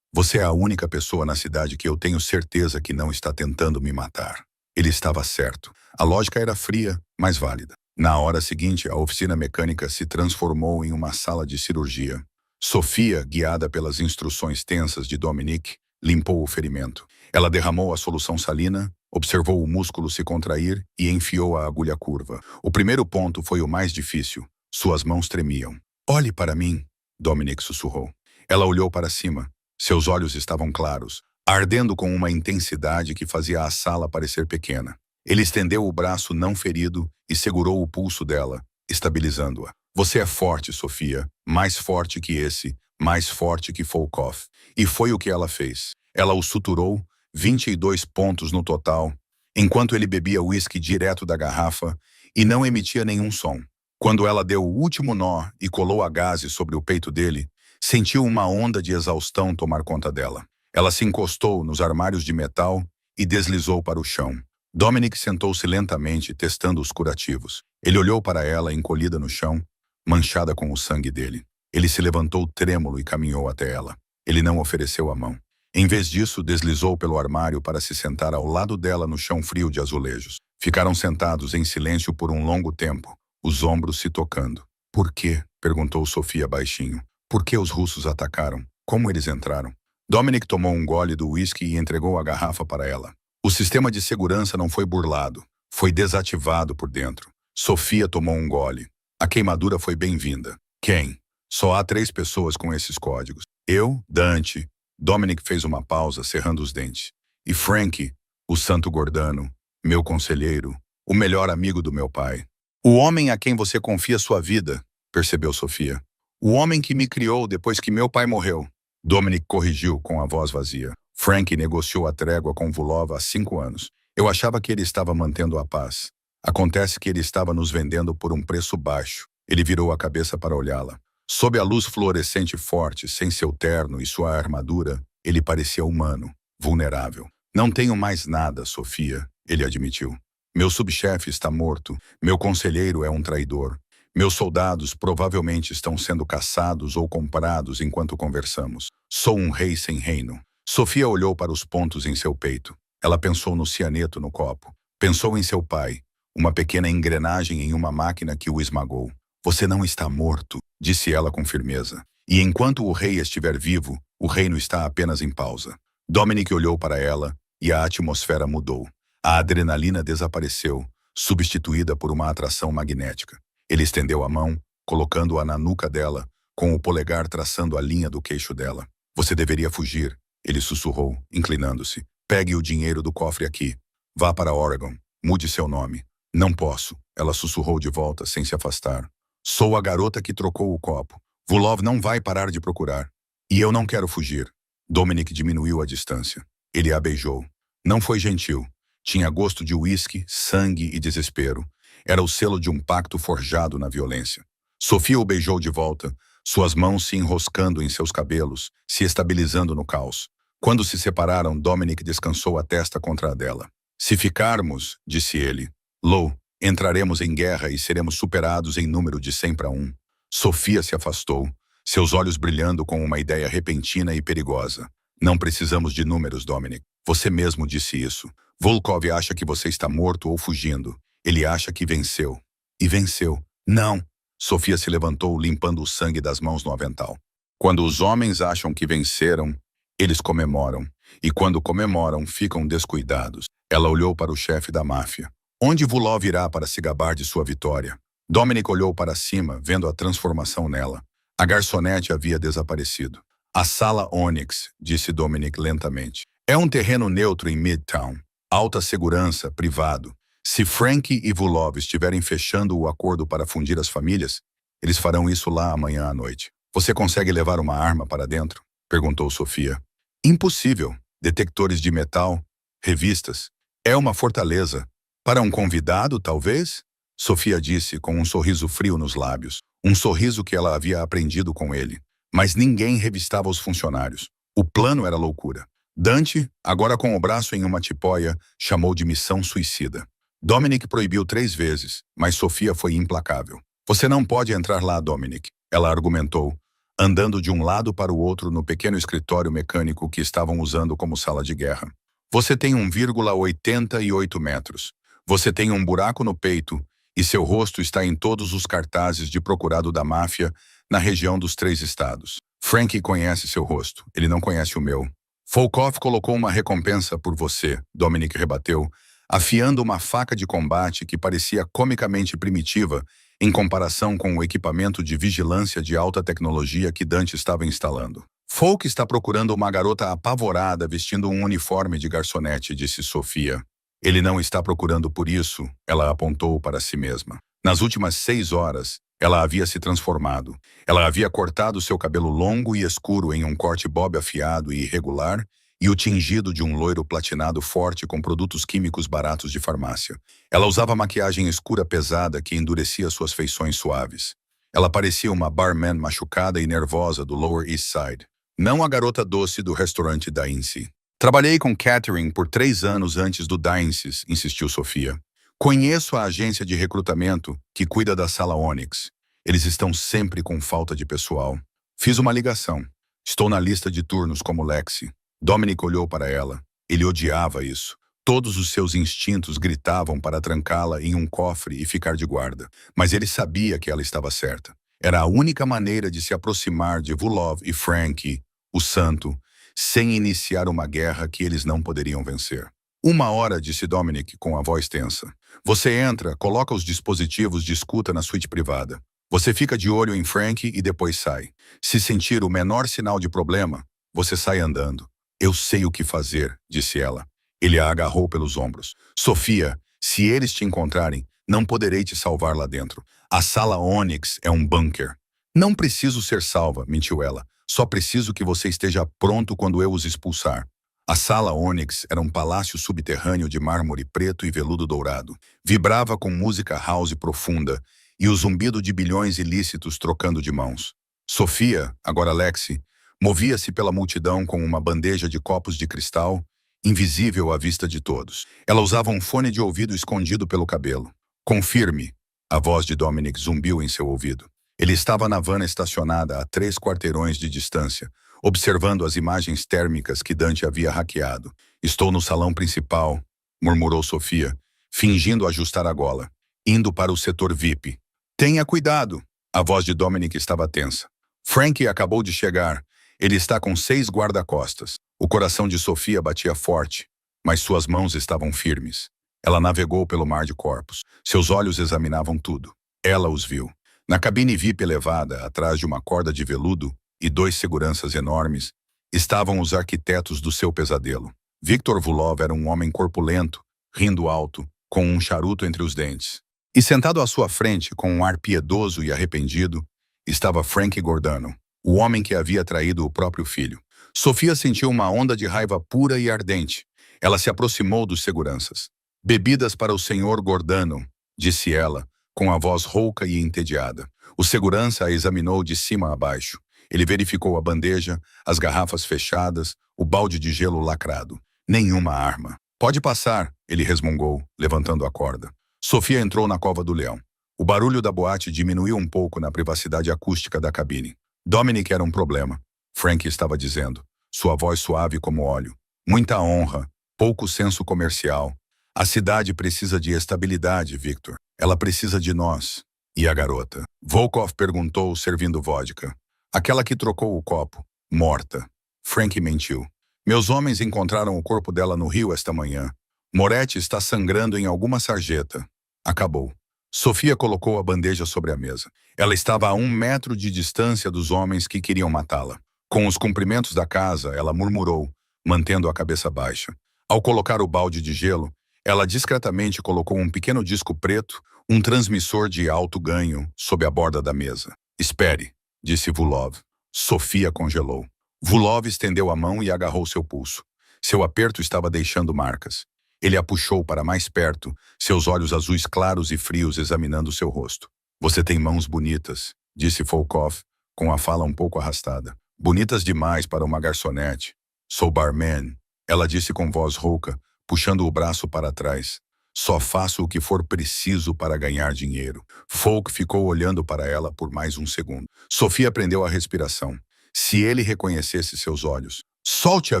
é a única pessoa na cidade que eu tenho certeza que não está tentando me matar. Ele estava certo. A lógica era fria, mas válida. Na hora seguinte, a oficina mecânica se transformou em uma sala de cirurgia. Sofia, guiada pelas instruções tensas de Dominic, limpou o ferimento. Ela derramou a solução salina, observou o músculo se contrair e enfiou a agulha curva. O primeiro ponto foi o mais difícil. Suas mãos tremiam. Olhe para mim, Dominic sussurrou. Ela olhou para cima. Seus olhos estavam claros, ardendo com uma intensidade que fazia a sala parecer pequena. Ele estendeu o braço não ferido e segurou o pulso dela, estabilizando-a. Você é forte, Sofia. Mais forte que esse, mais forte que Volkov. E foi o que ela fez. Ela o suturou, 22 pontos no total, enquanto ele bebia uísque direto da garrafa e não emitia nenhum som. Quando ela deu o último nó e colou a gaze sobre o peito dele, sentiu uma onda de exaustão tomar conta dela. Ela se encostou nos armários de metal e deslizou para o chão. Dominic sentou-se lentamente, testando os curativos. Ele olhou para ela, encolhida no chão, manchada com o sangue dele. Ele se levantou trêmulo e caminhou até ela. Ele não ofereceu a mão. Em vez disso, deslizou pelo armário para se sentar ao lado dela no chão frio de azulejos. Ficaram sentados em silêncio por um longo tempo, os ombros se tocando. Por quê? Perguntou Sofia baixinho. Por que os russos atacaram? Como eles entraram? Dominic tomou um gole do uísque e entregou a garrafa para ela. O sistema de segurança não foi burlado. Foi desativado por dentro. Sofia tomou um gole. A queimadura foi bem-vinda. Quem? Só há 3 pessoas com esses códigos. Eu, Dante. Dominic fez uma pausa, cerrando os dentes. E Frank, o santo Gordano, meu conselheiro, o melhor amigo do meu pai. O homem a quem você confia sua vida, percebeu Sofia. O homem que me criou depois que meu pai morreu. Dominic corrigiu com a voz vazia. Frank negociou a trégua com Vulov há 5 anos. Eu achava que ele estava mantendo a paz. Acontece que ele estava nos vendendo por um preço baixo. Ele virou a cabeça para olhá-la. Sob a luz fluorescente forte, sem seu terno e sua armadura, ele parecia humano, vulnerável. Não tenho mais nada, Sofia, ele admitiu. Meu subchefe está morto. Meu conselheiro é um traidor. Meus soldados provavelmente estão sendo caçados ou comprados enquanto conversamos. Sou um rei sem reino. Sofia olhou para os pontos em seu peito. Ela pensou no cianeto no copo. Pensou em seu pai, uma pequena engrenagem em uma máquina que o esmagou. Você não está morto, disse ela com firmeza. E enquanto o rei estiver vivo, o reino está apenas em pausa. Dominic olhou para ela e a atmosfera mudou. A adrenalina desapareceu, substituída por uma atração magnética. Ele estendeu a mão, colocando-a na nuca dela, com o polegar traçando a linha do queixo dela. Você deveria fugir, ele sussurrou, inclinando-se. Pegue o dinheiro do cofre aqui. Vá para Oregon. Mude seu nome. Não posso, ela sussurrou de volta, sem se afastar. Sou a garota que trocou o copo. Vulov não vai parar de procurar. E eu não quero fugir. Dominic diminuiu a distância. Ele a beijou. Não foi gentil. Tinha gosto de uísque, sangue e desespero. Era o selo de um pacto forjado na violência. Sofia o beijou de volta, suas mãos se enroscando em seus cabelos, se estabilizando no caos. Quando se separaram, Dominic descansou a testa contra a dela. Se ficarmos, disse ele, Lou, entraremos em guerra e seremos superados em número de 100 para 1. Sofia se afastou, seus olhos brilhando com uma ideia repentina e perigosa. Não precisamos de números, Dominic. Você mesmo disse isso. Volkov acha que você está morto ou fugindo. Ele acha que venceu. E venceu. Não! Sofia se levantou, limpando o sangue das mãos no avental. Quando os homens acham que venceram, eles comemoram. E quando comemoram, ficam descuidados. Ela olhou para o chefe da máfia. Onde Vulov irá para se gabar de sua vitória? Dominic olhou para cima, vendo a transformação nela. A garçonete havia desaparecido. A sala Onyx, disse Dominic lentamente. É um terreno neutro em Midtown. Alta segurança, privado. Se Frank e Vulov estiverem fechando o acordo para fundir as famílias, eles farão isso lá amanhã à noite. Você consegue levar uma arma para dentro? Perguntou Sofia. Impossível. Detectores de metal, revistas. É uma fortaleza. Para um convidado, talvez? Sofia disse com um sorriso frio nos lábios. Um sorriso que ela havia aprendido com ele. Mas ninguém revistava os funcionários. O plano era loucura. Dante, agora com o braço em uma tipóia, chamou de missão suicida. Dominic proibiu 3 vezes, mas Sofia foi implacável. Você não pode entrar lá, Dominic, ela argumentou, andando de um lado para o outro no pequeno escritório mecânico que estavam usando como sala de guerra. Você tem 1,88 metros. Você tem um buraco no peito e seu rosto está em todos os cartazes de procurado da máfia na região dos 3 estados. Frank conhece seu rosto, ele não conhece o meu. Volkov colocou uma recompensa por você, Dominic rebateu, afiando uma faca de combate que parecia comicamente primitiva em comparação com o equipamento de vigilância de alta tecnologia que Dante estava instalando. Folk está procurando uma garota apavorada vestindo um uniforme de garçonete, disse Sofia. Ele não está procurando por isso, ela apontou para si mesma. Nas últimas 6 horas, ela havia se transformado. Ela havia cortado seu cabelo longo e escuro em um corte bob afiado e irregular e o tingido de um loiro platinado forte com produtos químicos baratos de farmácia. Ela usava maquiagem escura pesada que endurecia suas feições suaves. Ela parecia uma barman machucada e nervosa do Lower East Side. Não a garota doce do restaurante Daincy. Trabalhei com Catherine por 3 anos antes do Daincy's, insistiu Sofia. Conheço a agência de recrutamento que cuida da sala Onyx. Eles estão sempre com falta de pessoal. Fiz uma ligação. Estou na lista de turnos como Lexi. Dominic olhou para ela. Ele odiava isso. Todos os seus instintos gritavam para trancá-la em um cofre e ficar de guarda. Mas ele sabia que ela estava certa. Era a única maneira de se aproximar de Vulov e Frank, o santo, sem iniciar uma guerra que eles não poderiam vencer. 1 hora, disse Dominic com a voz tensa. Você entra, coloca os dispositivos de escuta na suíte privada. Você fica de olho em Frank e depois sai. Se sentir o menor sinal de problema, você sai andando. Eu sei o que fazer, disse ela. Ele a agarrou pelos ombros. Sofia, se eles te encontrarem, não poderei te salvar lá dentro. A sala Onyx é um bunker. Não preciso ser salva, mentiu ela. Só preciso que você esteja pronto quando eu os expulsar. A sala Onyx era um palácio subterrâneo de mármore preto e veludo dourado. Vibrava com música house profunda e o zumbido de bilhões ilícitos trocando de mãos. Sofia, agora Lexi, movia-se pela multidão com uma bandeja de copos de cristal, invisível à vista de todos. Ela usava um fone de ouvido escondido pelo cabelo. Confirme, a voz de Dominic zumbiu em seu ouvido. Ele estava na van estacionada a 3 quarteirões de distância, observando as imagens térmicas que Dante havia hackeado. Estou no salão principal, murmurou Sofia, fingindo ajustar a gola, indo para o setor VIP. Tenha cuidado, a voz de Dominic estava tensa. Frank acabou de chegar. Ele está com 6 guarda-costas. O coração de Sofia batia forte, mas suas mãos estavam firmes. Ela navegou pelo mar de corpos. Seus olhos examinavam tudo. Ela os viu. Na cabine VIP elevada, atrás de uma corda de veludo e 2 seguranças enormes, estavam os arquitetos do seu pesadelo. Victor Vulov era um homem corpulento, rindo alto, com um charuto entre os dentes. E sentado à sua frente, com um ar piedoso e arrependido, estava Frank Gordano, o homem que havia traído o próprio filho. Sofia sentiu uma onda de raiva pura e ardente. Ela se aproximou dos seguranças. Bebidas para o senhor Gordano, disse ela, com a voz rouca e entediada. O segurança a examinou de cima a baixo. Ele verificou a bandeja, as garrafas fechadas, o balde de gelo lacrado. Nenhuma arma. Pode passar, ele resmungou, levantando a corda. Sofia entrou na cova do leão. O barulho da boate diminuiu um pouco na privacidade acústica da cabine. Dominic era um problema, Frank estava dizendo, sua voz suave como óleo. Muita honra, pouco senso comercial. A cidade precisa de estabilidade, Victor. Ela precisa de nós. E a garota? Volkov perguntou, servindo vodka. Aquela que trocou o copo. Morta. Frank mentiu. Meus homens encontraram o corpo dela no rio esta manhã. Moretti está sangrando em alguma sarjeta. Acabou. Sofia colocou a bandeja sobre a mesa. Ela estava a 1 metro de distância dos homens que queriam matá-la. Com os cumprimentos da casa, ela murmurou, mantendo a cabeça baixa. Ao colocar o balde de gelo, ela discretamente colocou um pequeno disco preto, um transmissor de alto ganho, sob a borda da mesa. Espere, disse Vulov. Sofia congelou. Vulov estendeu a mão e agarrou seu pulso. Seu aperto estava deixando marcas. Ele a puxou para mais perto, seus olhos azuis claros e frios examinando seu rosto. Você tem mãos bonitas, disse Volkov, com a fala um pouco arrastada. Bonitas demais para uma garçonete. Sou barman, ela disse com voz rouca, puxando o braço para trás. Só faço o que for preciso para ganhar dinheiro. Folk ficou olhando para ela por mais um segundo. Sofia prendeu a respiração. Se ele reconhecesse seus olhos. Solte-a,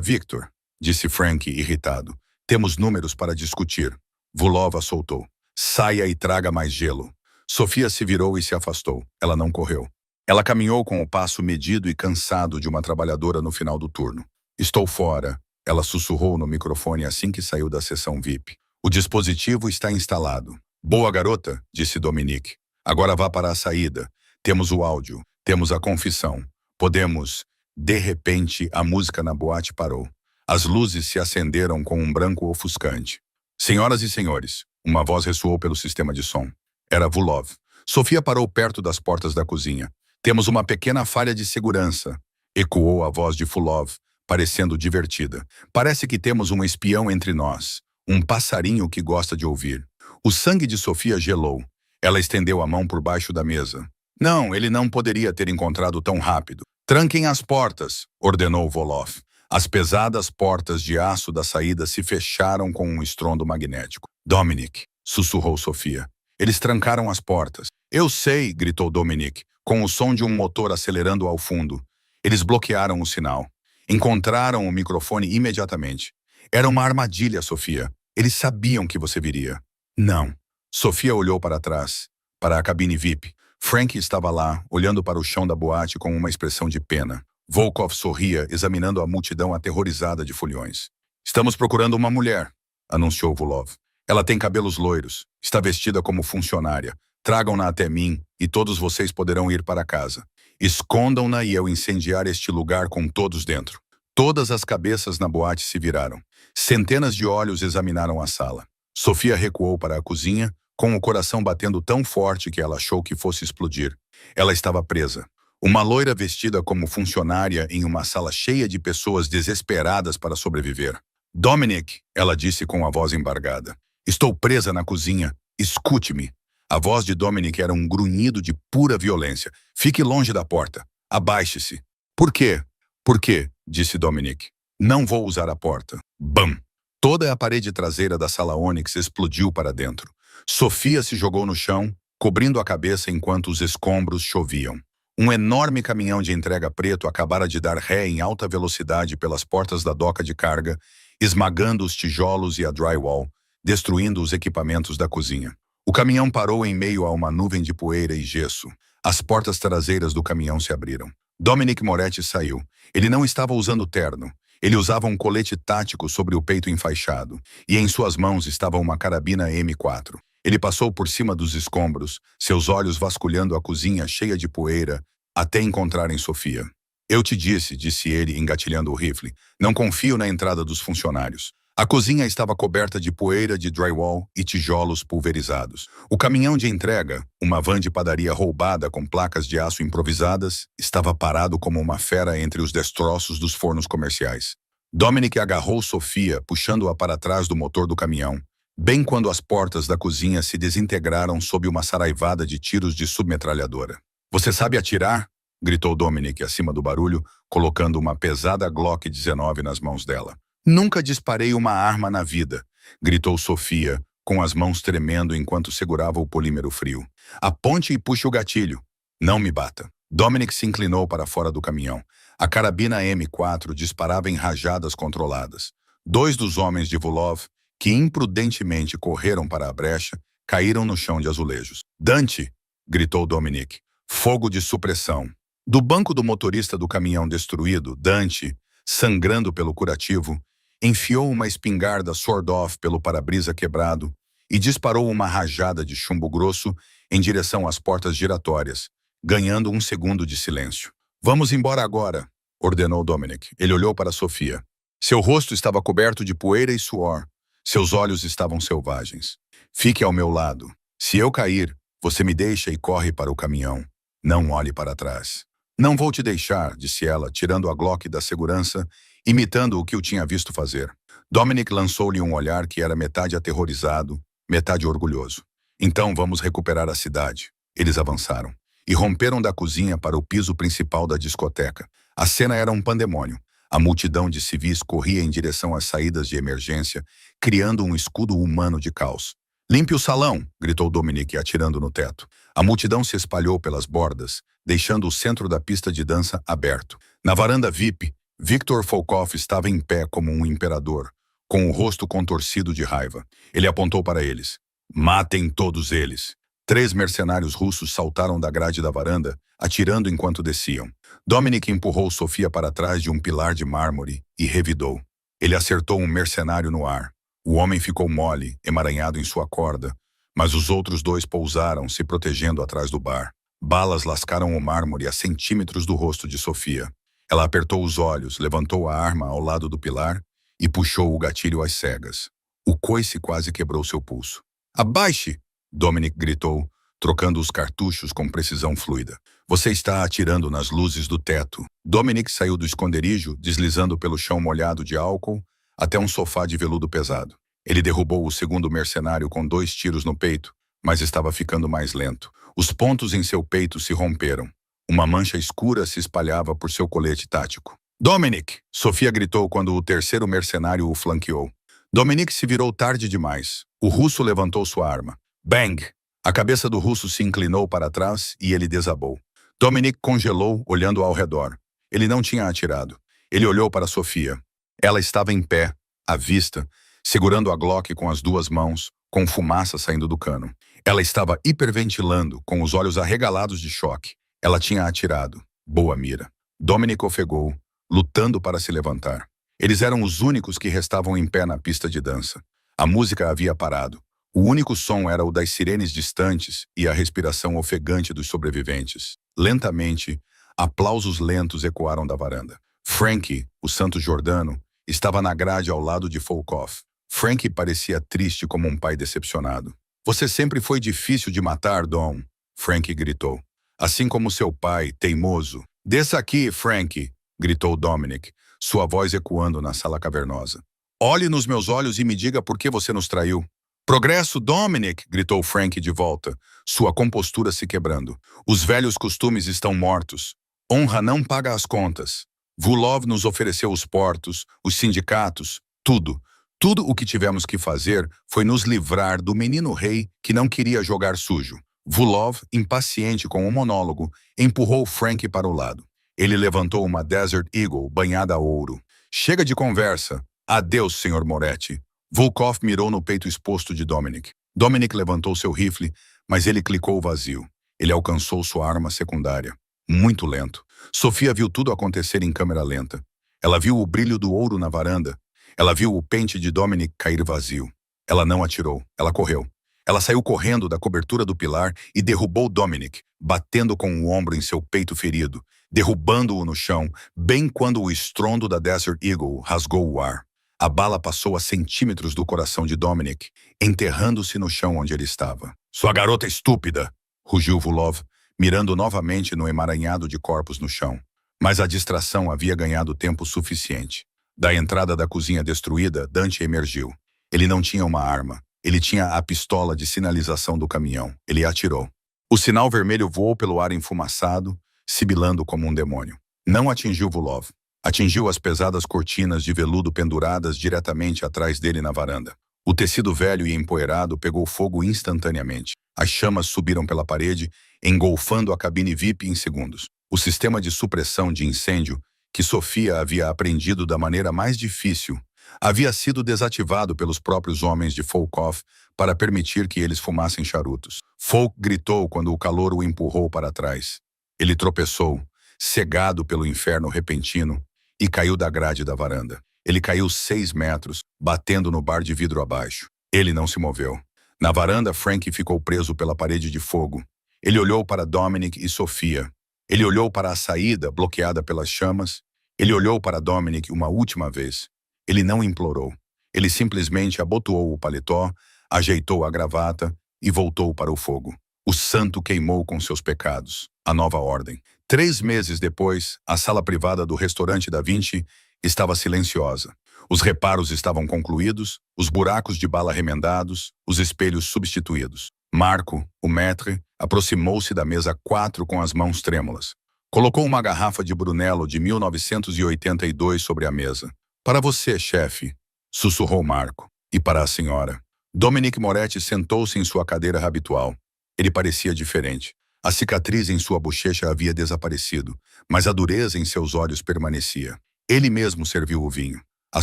Victor, disse Frank, irritado. Temos números para discutir. Vulova soltou. Saia e traga mais gelo. Sofia se virou e se afastou. Ela não correu. Ela caminhou com o passo medido e cansado de uma trabalhadora no final do turno. Estou fora. Ela sussurrou no microfone assim que saiu da sessão VIP. O dispositivo está instalado. Boa garota, disse Dominique. Agora vá para a saída. Temos o áudio. Temos a confissão. Podemos... De repente, a música na boate parou. As luzes se acenderam com um branco ofuscante. Senhoras e senhores, uma voz ressoou pelo sistema de som. Era Vulov. Sofia parou perto das portas da cozinha. Temos uma pequena falha de segurança, ecoou a voz de Vulov, parecendo divertida. Parece que temos um espião entre nós, um passarinho que gosta de ouvir. O sangue de Sofia gelou. Ela estendeu a mão por baixo da mesa. Não, ele não poderia ter encontrado tão rápido. Tranquem as portas, ordenou Volov. As pesadas portas de aço da saída se fecharam com um estrondo magnético. Dominic, sussurrou Sofia. Eles trancaram as portas. Eu sei, gritou Dominic, com o som de um motor acelerando ao fundo. Eles bloquearam o sinal. Encontraram o microfone imediatamente. Era uma armadilha, Sofia. Eles sabiam que você viria. Não. Sofia olhou para trás, para a cabine VIP. Frank estava lá, olhando para o chão da boate com uma expressão de pena. Volkov sorria, examinando a multidão aterrorizada de foliões. Estamos procurando uma mulher, anunciou Vulov. Ela tem cabelos loiros, está vestida como funcionária. Tragam-na até mim e todos vocês poderão ir para casa. Escondam-na e eu incendiar este lugar com todos dentro. Todas as cabeças na boate se viraram. Centenas de olhos examinaram a sala. Sofia recuou para a cozinha, com o coração batendo tão forte que ela achou que fosse explodir. Ela estava presa. Uma loira vestida como funcionária em uma sala cheia de pessoas desesperadas para sobreviver. Dominic, ela disse com a voz embargada. Estou presa na cozinha. Escute-me. A voz de Dominic era um grunhido de pura violência. Fique longe da porta. Abaixe-se. Por quê? Por quê? Disse Dominic. Não vou usar a porta. Bam! Toda a parede traseira da sala Onyx explodiu para dentro. Sofia se jogou no chão, cobrindo a cabeça enquanto os escombros choviam. Um enorme caminhão de entrega preto acabara de dar ré em alta velocidade pelas portas da doca de carga, esmagando os tijolos e a drywall, destruindo os equipamentos da cozinha. O caminhão parou em meio a uma nuvem de poeira e gesso. As portas traseiras do caminhão se abriram. Dominic Moretti saiu. Ele não estava usando terno. Ele usava um colete tático sobre o peito enfaixado, e em suas mãos estava uma carabina M4. Ele passou por cima dos escombros, seus olhos vasculhando a cozinha cheia de poeira, até encontrarem Sofia. Eu te disse ele, engatilhando o rifle, não confio na entrada dos funcionários. A cozinha estava coberta de poeira de drywall e tijolos pulverizados. O caminhão de entrega, uma van de padaria roubada com placas de aço improvisadas, estava parado como uma fera entre os destroços dos fornos comerciais. Dominic agarrou Sofia, puxando-a para trás do motor do caminhão, bem quando as portas da cozinha se desintegraram sob uma saraivada de tiros de submetralhadora. Você sabe atirar? Gritou Dominic acima do barulho, colocando uma pesada Glock 19 nas mãos dela. Nunca disparei uma arma na vida, gritou Sofia, com as mãos tremendo enquanto segurava o polímero frio. Aponte e puxe o gatilho. Não me bata. Dominic se inclinou para fora do caminhão. A carabina M4 disparava em rajadas controladas. Dois dos homens de Vulov, que imprudentemente correram para a brecha, caíram no chão de azulejos. Dante! Gritou Dominic. Fogo de supressão. Do banco do motorista do caminhão destruído, Dante, sangrando pelo curativo, enfiou uma espingarda sword-off pelo para-brisa quebrado e disparou uma rajada de chumbo grosso em direção às portas giratórias, ganhando um segundo de silêncio. Vamos embora agora, ordenou Dominic. Ele olhou para Sofia. Seu rosto estava coberto de poeira e suor. Seus olhos estavam selvagens. Fique ao meu lado. Se eu cair, você me deixa e corre para o caminhão. Não olhe para trás. Não vou te deixar, disse ela, tirando a Glock da segurança, imitando o que o tinha visto fazer. Dominic lançou-lhe um olhar que era metade aterrorizado, metade orgulhoso. Então vamos recuperar a cidade. Eles avançaram e romperam da cozinha para o piso principal da discoteca. A cena era um pandemônio. A multidão de civis corria em direção às saídas de emergência, criando um escudo humano de caos. Limpe o salão, gritou Dominic, atirando no teto. A multidão se espalhou pelas bordas, deixando o centro da pista de dança aberto. Na varanda VIP, Viktor Volkov estava em pé como um imperador, com o rosto contorcido de raiva. Ele apontou para eles. Matem todos eles. 3 mercenários russos saltaram da grade da varanda, atirando enquanto desciam. Dominic empurrou Sofia para trás de um pilar de mármore e revidou. Ele acertou um mercenário no ar. O homem ficou mole, emaranhado em sua corda, mas os outros 2 pousaram, se protegendo atrás do bar. Balas lascaram o mármore a centímetros do rosto de Sofia. Ela apertou os olhos, levantou a arma ao lado do pilar e puxou o gatilho às cegas. O coice quase quebrou seu pulso. Abaixe! Dominic gritou, trocando os cartuchos com precisão fluida. Você está atirando nas luzes do teto. Dominic saiu do esconderijo, deslizando pelo chão molhado de álcool, até um sofá de veludo pesado. Ele derrubou o segundo mercenário com 2 tiros no peito, mas estava ficando mais lento. Os pontos em seu peito se romperam. Uma mancha escura se espalhava por seu colete tático. Dominic! Sofia gritou quando o terceiro mercenário o flanqueou. Dominic se virou tarde demais. O russo levantou sua arma. Bang! A cabeça do russo se inclinou para trás e ele desabou. Dominic congelou, olhando ao redor. Ele não tinha atirado. Ele olhou para Sofia. Ela estava em pé, à vista, segurando a Glock com as 2 mãos, com fumaça saindo do cano. Ela estava hiperventilando, com os olhos arregalados de choque. Ela tinha atirado. Boa mira. Dominic ofegou, lutando para se levantar. Eles eram os únicos que restavam em pé na pista de dança. A música havia parado. O único som era o das sirenes distantes e a respiração ofegante dos sobreviventes. Lentamente, aplausos lentos ecoaram da varanda. Frankie, o santo jordano, estava na grade ao lado de Volkov. Frankie parecia triste como um pai decepcionado. Você sempre foi difícil de matar, Dom, Frankie gritou. Assim como seu pai, teimoso. Desça aqui, Frankie, gritou Dominic, sua voz ecoando na sala cavernosa. Olhe nos meus olhos e me diga por que você nos traiu. Progresso, Dominic, gritou Frankie de volta, sua compostura se quebrando. Os velhos costumes estão mortos. Honra não paga as contas. Vulov nos ofereceu os portos, os sindicatos, tudo. Tudo o que tivemos que fazer foi nos livrar do menino rei que não queria jogar sujo. Vulov, impaciente com o monólogo, empurrou Frankie para o lado. Ele levantou uma Desert Eagle banhada a ouro. Chega de conversa. Adeus, Sr. Moretti. Volkov mirou no peito exposto de Dominic. Dominic levantou seu rifle, mas ele clicou vazio. Ele alcançou sua arma secundária. Muito lento. Sofia viu tudo acontecer em câmera lenta. Ela viu o brilho do ouro na varanda. Ela viu o pente de Dominic cair vazio. Ela não atirou. Ela correu. Ela saiu correndo da cobertura do pilar e derrubou Dominic, batendo com o ombro em seu peito ferido, derrubando-o no chão, bem quando o estrondo da Desert Eagle rasgou o ar. A bala passou a centímetros do coração de Dominic, enterrando-se no chão onde ele estava. Sua garota estúpida! Rugiu Vulov, mirando novamente no emaranhado de corpos no chão. Mas a distração havia ganhado tempo suficiente. Da entrada da cozinha destruída, Dante emergiu. Ele não tinha uma arma. Ele tinha a pistola de sinalização do caminhão. Ele atirou. O sinal vermelho voou pelo ar enfumaçado, sibilando como um demônio. Não atingiu Vulov. Atingiu as pesadas cortinas de veludo penduradas diretamente atrás dele na varanda. O tecido velho e empoeirado pegou fogo instantaneamente. As chamas subiram pela parede, engolfando a cabine VIP em segundos. O sistema de supressão de incêndio, que Sofia havia aprendido da maneira mais difícil, havia sido desativado pelos próprios homens de Folkoff para permitir que eles fumassem charutos. Folk gritou quando o calor o empurrou para trás. Ele tropeçou, cegado pelo inferno repentino, e caiu da grade da varanda. Ele caiu 6 metros, batendo no bar de vidro abaixo. Ele não se moveu. Na varanda, Frank ficou preso pela parede de fogo. Ele olhou para Dominic e Sofia. Ele olhou para a saída, bloqueada pelas chamas. Ele olhou para Dominic uma última vez. Ele não implorou. Ele simplesmente abotoou o paletó, ajeitou a gravata e voltou para o fogo. O santo queimou com seus pecados. A nova ordem. 3 meses depois, a sala privada do restaurante Da Vinci estava silenciosa. Os reparos estavam concluídos, os buracos de bala remendados, os espelhos substituídos. Marco, o maître, aproximou-se da mesa 4 com as mãos trêmulas. Colocou uma garrafa de Brunello de 1982 sobre a mesa. Para você, chefe, sussurrou Marco. E para a senhora. Dominic Moretti sentou-se em sua cadeira habitual. Ele parecia diferente. A cicatriz em sua bochecha havia desaparecido, mas a dureza em seus olhos permanecia. Ele mesmo serviu o vinho. À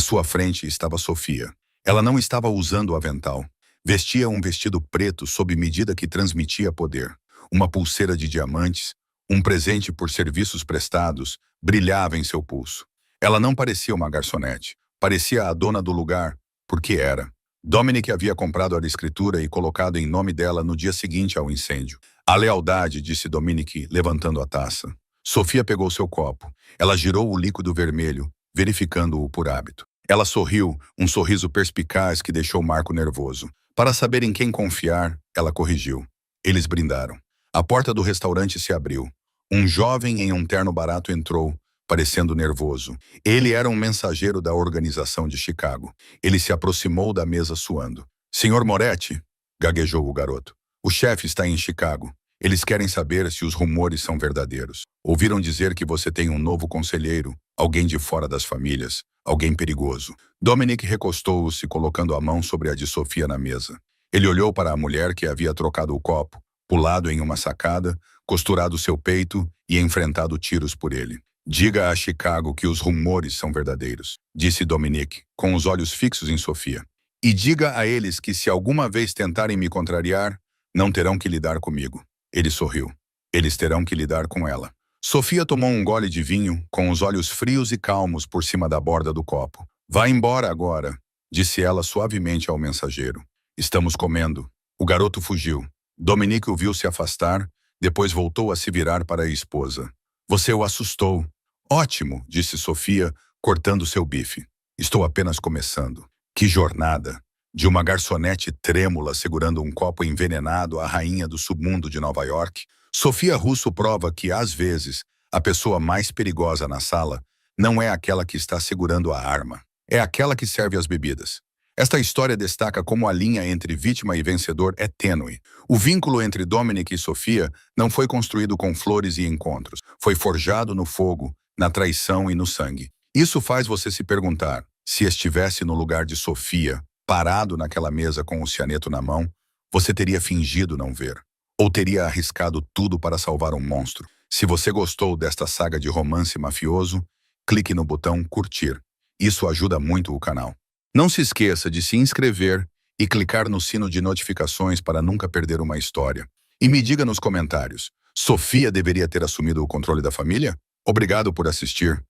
sua frente estava Sofia. Ela não estava usando o avental. Vestia um vestido preto sob medida que transmitia poder. Uma pulseira de diamantes, um presente por serviços prestados, brilhava em seu pulso. Ela não parecia uma garçonete. Parecia a dona do lugar, porque era. Dominic havia comprado a escritura e colocado em nome dela no dia seguinte ao incêndio. A lealdade, disse Dominic, levantando a taça. Sofia pegou seu copo. Ela girou o líquido vermelho, verificando-o por hábito. Ela sorriu, um sorriso perspicaz que deixou Marco nervoso. Para saber em quem confiar, ela corrigiu. Eles brindaram. A porta do restaurante se abriu. Um jovem em um terno barato entrou, parecendo nervoso. Ele era um mensageiro da organização de Chicago. Ele se aproximou da mesa suando. Senhor Moretti, gaguejou o garoto. O chefe está em Chicago. Eles querem saber se os rumores são verdadeiros. Ouviram dizer que você tem um novo conselheiro, alguém de fora das famílias, alguém perigoso. Dominic recostou-se, colocando a mão sobre a de Sofia na mesa. Ele olhou para a mulher que havia trocado o copo, pulado em uma sacada, costurado seu peito e enfrentado tiros por ele. Diga a Chicago que os rumores são verdadeiros, disse Dominic, com os olhos fixos em Sofia. E diga a eles que se alguma vez tentarem me contrariar, não terão que lidar comigo. Ele sorriu. Eles terão que lidar com ela. Sofia tomou um gole de vinho, com os olhos frios e calmos por cima da borda do copo. Vá embora agora, disse ela suavemente ao mensageiro. Estamos comendo. O garoto fugiu. Dominic o viu se afastar, depois voltou a se virar para a esposa. Você o assustou. Ótimo, disse Sofia, cortando seu bife. Estou apenas começando. Que jornada! De uma garçonete trêmula segurando um copo envenenado à rainha do submundo de Nova York, Sofia Russo prova que, às vezes, a pessoa mais perigosa na sala não é aquela que está segurando a arma, é aquela que serve as bebidas. Esta história destaca como a linha entre vítima e vencedor é tênue. O vínculo entre Dominic e Sofia não foi construído com flores e encontros, foi forjado no fogo, na traição e no sangue. Isso faz você se perguntar, se estivesse no lugar de Sofia, parado naquela mesa com o cianeto na mão, você teria fingido não ver. Ou teria arriscado tudo para salvar um monstro. Se você gostou desta saga de romance mafioso, clique no botão curtir. Isso ajuda muito o canal. Não se esqueça de se inscrever e clicar no sino de notificações para nunca perder uma história. E me diga nos comentários, Sofia deveria ter assumido o controle da família? Obrigado por assistir.